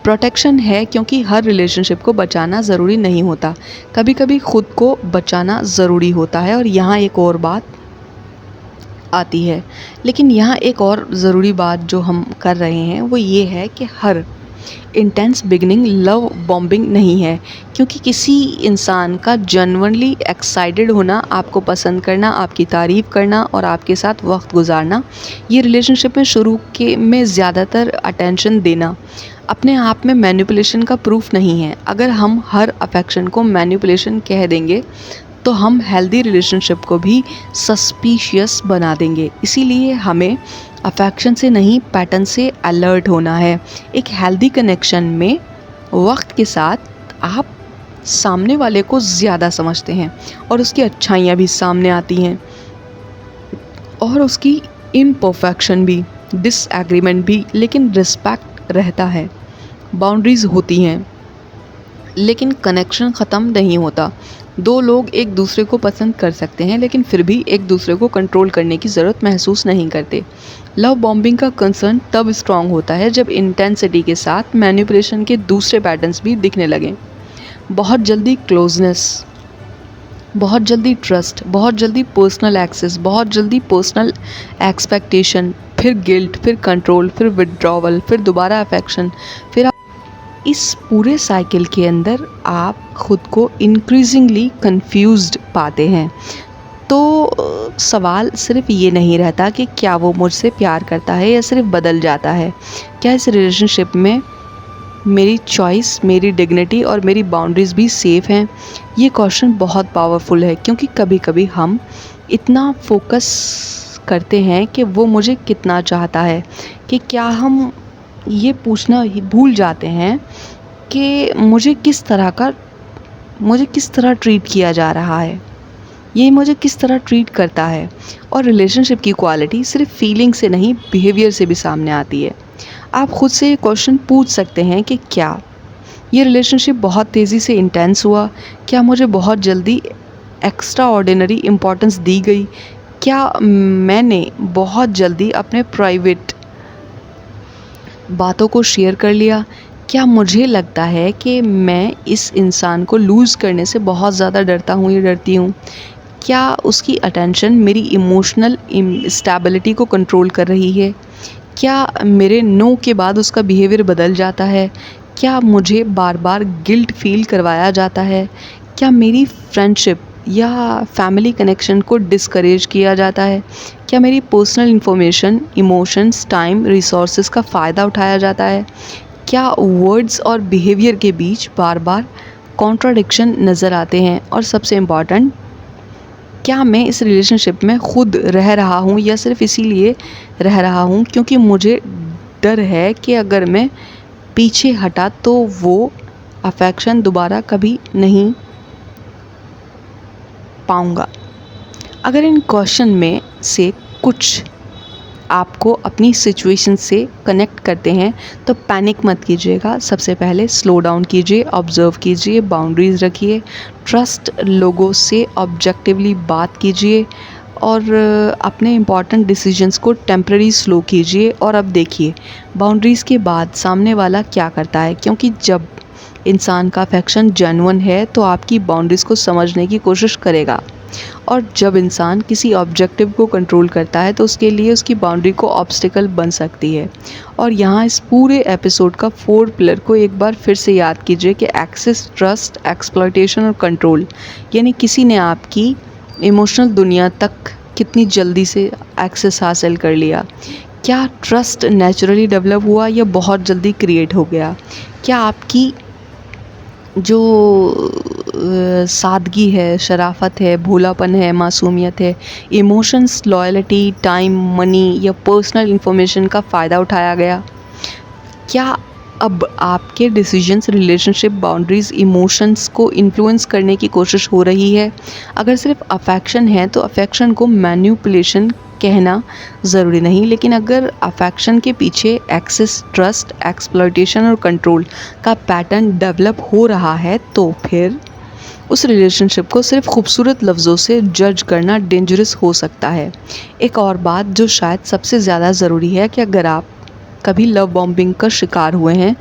प्रोटेक्शन है। क्योंकि हर रिलेशनशिप को बचाना ज़रूरी नहीं होता, कभी कभी ख़ुद को बचाना ज़रूरी होता है। और यहाँ एक और बात आती है, लेकिन यहाँ एक और ज़रूरी बात जो हम कर रहे हैं वो ये है कि हर इंटेंस बिगनिंग लव बॉम्बिंग नहीं है, क्योंकि किसी इंसान का जेन्युइनली एक्साइटेड होना, आपको पसंद करना, आपकी तारीफ़ करना और आपके साथ वक्त गुजारना, ये रिलेशनशिप में शुरू के में ज़्यादातर अटेंशन देना अपने आप में मैनिपुलेशन का प्रूफ नहीं है। अगर हम हर अफेक्शन को मैनिपुलेशन कह देंगे तो हम हेल्दी रिलेशनशिप को भी सस्पिशियस बना देंगे। इसीलिए हमें अफेक्शन से नहीं, पैटर्न से अलर्ट होना है। एक हेल्दी कनेक्शन में वक्त के साथ आप सामने वाले को ज़्यादा समझते हैं और उसकी अच्छाइयाँ भी सामने आती हैं और उसकी इम्परफेक्शन भी, डिसएग्रीमेंट भी, लेकिन रिस्पेक्ट रहता है, बाउंड्रीज़ होती हैं, लेकिन कनेक्शन ख़त्म नहीं होता। दो लोग एक दूसरे को पसंद कर सकते हैं लेकिन फिर भी एक दूसरे को कंट्रोल करने की ज़रूरत महसूस नहीं करते। लव बॉम्बिंग का कंसर्न तब स्ट्रॉन्ग होता है जब इंटेंसिटी के साथ मैनिपुलेशन के दूसरे पैटर्न्स भी दिखने लगें। बहुत जल्दी क्लोजनेस, बहुत जल्दी ट्रस्ट, बहुत जल्दी पर्सनल एक्सेस, बहुत जल्दी पर्सनल एक्सपेक्टेशन, फिर गिल्ट, फिर कंट्रोल, फिर विड्रॉवल, फिर दोबारा अफेक्शन, फिर इस पूरे साइकिल के अंदर आप ख़ुद को इंक्रीजिंगली कंफ्यूज्ड पाते हैं। तो सवाल सिर्फ ये नहीं रहता कि क्या वो मुझसे प्यार करता है या सिर्फ बदल जाता है, क्या इस रिलेशनशिप में मेरी चॉइस, मेरी डिग्निटी और मेरी बाउंड्रीज़ भी सेफ़ हैं। ये क्वेश्चन बहुत पावरफुल है, क्योंकि कभी कभी हम इतना फोकस करते हैं कि वो मुझे कितना चाहता है कि क्या हम ये पूछना ही भूल जाते हैं कि मुझे किस तरह ट्रीट किया जा रहा है, ये मुझे किस तरह ट्रीट करता है। और रिलेशनशिप की क्वालिटी सिर्फ फीलिंग से नहीं, बिहेवियर से भी सामने आती है। आप खुद से ये क्वेश्चन पूछ सकते हैं कि क्या ये रिलेशनशिप बहुत तेज़ी से इंटेंस हुआ, क्या मुझे बहुत जल्दी एक्स्ट्रा ऑर्डिनरी इम्पोर्टेंस दी गई, क्या मैंने बहुत जल्दी अपने प्राइवेट बातों को शेयर कर लिया, क्या मुझे लगता है कि मैं इस इंसान को लूज़ करने से बहुत ज़्यादा डरता हूँ या डरती हूँ, क्या उसकी अटेंशन मेरी इमोशनल स्टेबिलिटी को कंट्रोल कर रही है, क्या मेरे नो के बाद उसका बिहेवियर बदल जाता है, क्या मुझे बार बार गिल्ट फील करवाया जाता है, क्या मेरी फ्रेंडशिप या फैमिली कनेक्शन को डिस्करेज किया जाता है, क्या मेरी personal information, emotions, time, resources का फ़ायदा उठाया जाता है, क्या वर्ड्स और बिहेवियर के बीच बार बार कॉन्ट्राडिक्शन नज़र आते हैं, और सबसे इम्पॉर्टेंट, क्या मैं इस रिलेशनशिप में खुद रह रहा हूँ या सिर्फ इसीलिए रह रहा हूँ क्योंकि मुझे डर है कि अगर मैं पीछे हटा तो वो अफेक्शन दोबारा कभी नहीं पाऊँगा। अगर इन क्वेश्चन में से कुछ आपको अपनी सिचुएशन से कनेक्ट करते हैं तो पैनिक मत कीजिएगा। सबसे पहले स्लो डाउन कीजिए, ऑब्ज़र्व कीजिए, बाउंड्रीज़ रखिए, ट्रस्ट लोगों से ऑब्जेक्टिवली बात कीजिए और अपने इम्पॉर्टेंट डिसीजंस को टेम्पररी स्लो कीजिए। और अब देखिए बाउंड्रीज़ के बाद सामने वाला क्या करता है, क्योंकि जब इंसान का अफेक्शन जेन्युइन है तो आपकी बाउंड्रीज़ को समझने की कोशिश करेगा, और जब इंसान किसी ऑब्जेक्टिव को कंट्रोल करता है तो उसके लिए उसकी बाउंड्री को ऑब्स्टिकल बन सकती है। और यहाँ इस पूरे एपिसोड का 4 पिलर को एक बार फिर से याद कीजिए कि एक्सेस, ट्रस्ट, एक्सप्लॉयटेशन और कंट्रोल, यानी किसी ने आपकी इमोशनल दुनिया तक कितनी जल्दी से एक्सेस हासिल कर लिया, क्या ट्रस्ट नेचुरली डेवलप हुआ या बहुत जल्दी क्रिएट हो गया, क्या आपकी जो सादगी है, शराफत है, भोलापन है, मासूमियत है, इमोशंस, लॉयल्टी, टाइम, मनी या पर्सनल इन्फॉर्मेशन का फ़ायदा उठाया गया। क्या अब आपके डिसीजंस, रिलेशनशिप, बाउंड्रीज़, इमोशंस को इन्फ्लुएंस करने की कोशिश हो रही है? अगर सिर्फ अफेक्शन है तो अफेक्शन को मैनिपुलेशन कहना ज़रूरी नहीं, लेकिन अगर अफेक्शन के पीछे एक्सेस, ट्रस्ट, एक्सप्लॉयटेशन और कंट्रोल का पैटर्न डेवलप हो रहा है तो फिर उस रिलेशनशिप को सिर्फ खूबसूरत लफ्ज़ों से जज करना डेंजरस हो सकता है। एक और बात जो शायद सबसे ज़्यादा ज़रूरी है कि अगर आप कभी लव बॉम्बिंग का शिकार हुए हैं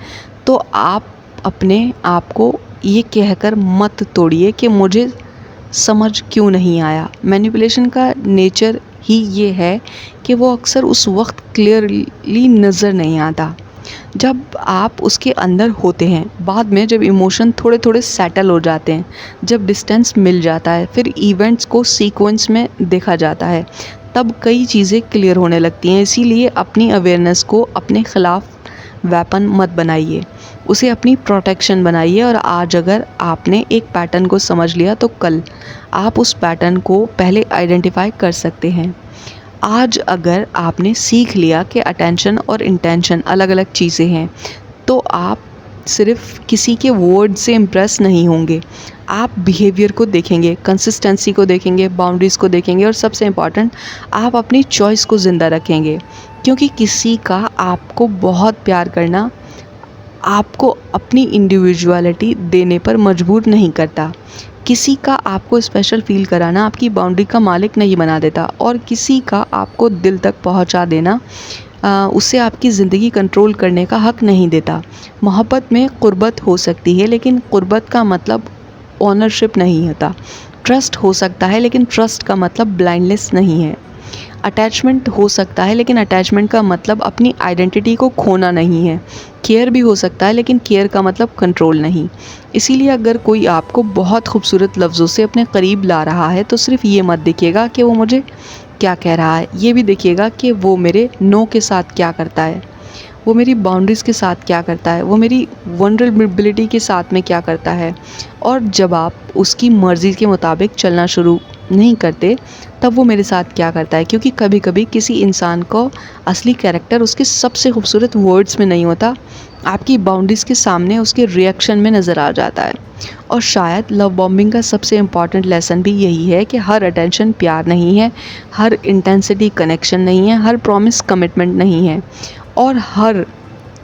तो आप अपने आप को ये कहकर मत तोड़िए कि मुझे समझ क्यों नहीं आया। मैनिपुलेशन का नेचर ही ये है कि वो अक्सर उस वक्त क्लियरली नज़र नहीं आता जब आप उसके अंदर होते हैं। बाद में जब इमोशन थोड़े थोड़े सेटल हो जाते हैं, जब डिस्टेंस मिल जाता है, फिर इवेंट्स को सीक्वेंस में देखा जाता है, तब कई चीज़ें क्लियर होने लगती हैं। इसीलिए अपनी अवेयरनेस को अपने ख़िलाफ़ वेपन मत बनाइए, उसे अपनी प्रोटेक्शन बनाइए। और आज अगर आपने एक पैटर्न को समझ लिया तो कल आप उस पैटर्न को पहले आइडेंटिफाई कर सकते हैं। आज अगर आपने सीख लिया कि अटेंशन और इंटेंशन अलग अलग चीज़ें हैं तो आप सिर्फ किसी के वर्ड से इम्प्रेस नहीं होंगे, आप बिहेवियर को देखेंगे, कंसिस्टेंसी को देखेंगे, बाउंड्रीज़ को देखेंगे और सबसे इम्पॉर्टेंट आप अपनी चॉइस को ज़िंदा रखेंगे। क्योंकि किसी का आपको बहुत प्यार करना आपको अपनी इंडिविजुअलिटी देने पर मजबूर नहीं करता। किसी का आपको स्पेशल फ़ील कराना आपकी बाउंड्री का मालिक नहीं बना देता, और किसी का आपको दिल तक पहुंचा देना उससे आपकी ज़िंदगी कंट्रोल करने का हक़ नहीं देता। मोहब्बत में क़ुर्बत हो सकती है लेकिन क़ुर्बत का मतलब ओनरशिप नहीं होता। ट्रस्ट हो सकता है लेकिन ट्रस्ट का मतलब ब्लाइंडनेस नहीं है। अटैचमेंट हो सकता है लेकिन अटैचमेंट का मतलब अपनी आइडेंटिटी को खोना नहीं है। केयर भी हो सकता है लेकिन केयर का मतलब कंट्रोल नहीं। इसीलिए अगर कोई आपको बहुत खूबसूरत लफ्ज़ों से अपने करीब ला रहा है तो सिर्फ ये मत देखिएगा कि वो मुझे क्या कह रहा है, ये भी देखिएगा कि वो मेरे नो के साथ क्या करता है, वो मेरी बाउंड्रीज़ के साथ क्या करता है, वो मेरी वल्नरेबिलिटी के साथ में क्या करता है। और जब आप उसकी मर्ज़ी के मुताबिक चलना शुरू नहीं करते तब वो मेरे साथ क्या करता है। क्योंकि कभी कभी किसी इंसान को असली कैरेक्टर उसके सबसे खूबसूरत वर्ड्स में नहीं होता, आपकी बाउंड्रीज़ के सामने उसके रिएक्शन में नज़र आ जाता है। और शायद लव बॉम्बिंग का सबसे इम्पॉर्टेंट लेसन भी यही है कि हर अटेंशन प्यार नहीं है, हर इंटेंसिटी कनेक्शन नहीं है, हर प्रॉमिस कमिटमेंट नहीं है, और हर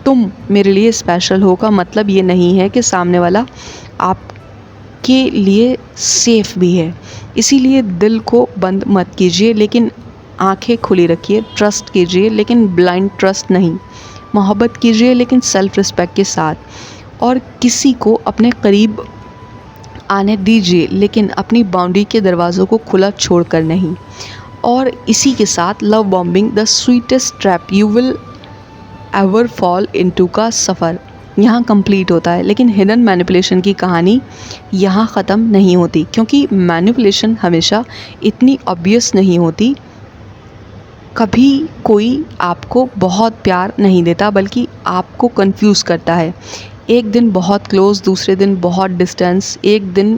तुम मेरे लिए स्पेशल हो का मतलब ये नहीं है कि सामने वाला आपके लिए सेफ़ भी है। इसीलिए दिल को बंद मत कीजिए लेकिन आंखें खुली रखिए। ट्रस्ट कीजिए लेकिन ब्लाइंड ट्रस्ट नहीं। मोहब्बत कीजिए लेकिन सेल्फ़ रिस्पेक्ट के साथ। और किसी को अपने करीब आने दीजिए लेकिन अपनी बाउंड्री के दरवाज़ों को खुला छोड़कर नहीं। और इसी के साथ love bombing the sweetest trap you will ever fall into का सफ़र यहाँ कंप्लीट होता है। लेकिन हिडन मैनिपुलेशन की कहानी यहाँ ख़त्म नहीं होती, क्योंकि मैनिपुलेशन हमेशा इतनी ऑब्वियस नहीं होती। कभी कोई आपको बहुत प्यार नहीं देता बल्कि आपको कंफ्यूज करता है। एक दिन बहुत क्लोज, दूसरे दिन बहुत डिस्टेंस, एक दिन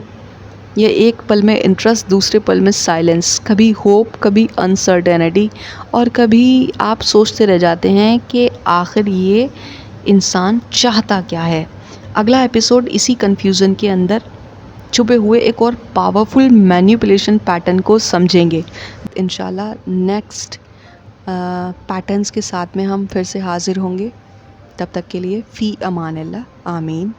या एक पल में इंटरेस्ट, दूसरे पल में साइलेंस, कभी होप, कभी अनसर्टेनिटी, और कभी आप सोचते रह जाते हैं कि आखिर ये इंसान चाहता क्या है। अगला एपिसोड इसी कन्फ्यूज़न के अंदर छुपे हुए एक और पावरफुल मैनिपुलेशन पैटर्न को समझेंगे। इंशाल्लाह नेक्स्ट पैटर्न्स के साथ में हम फिर से हाज़िर होंगे। तब तक के लिए फ़ी अमान अल्लाह, आमीन।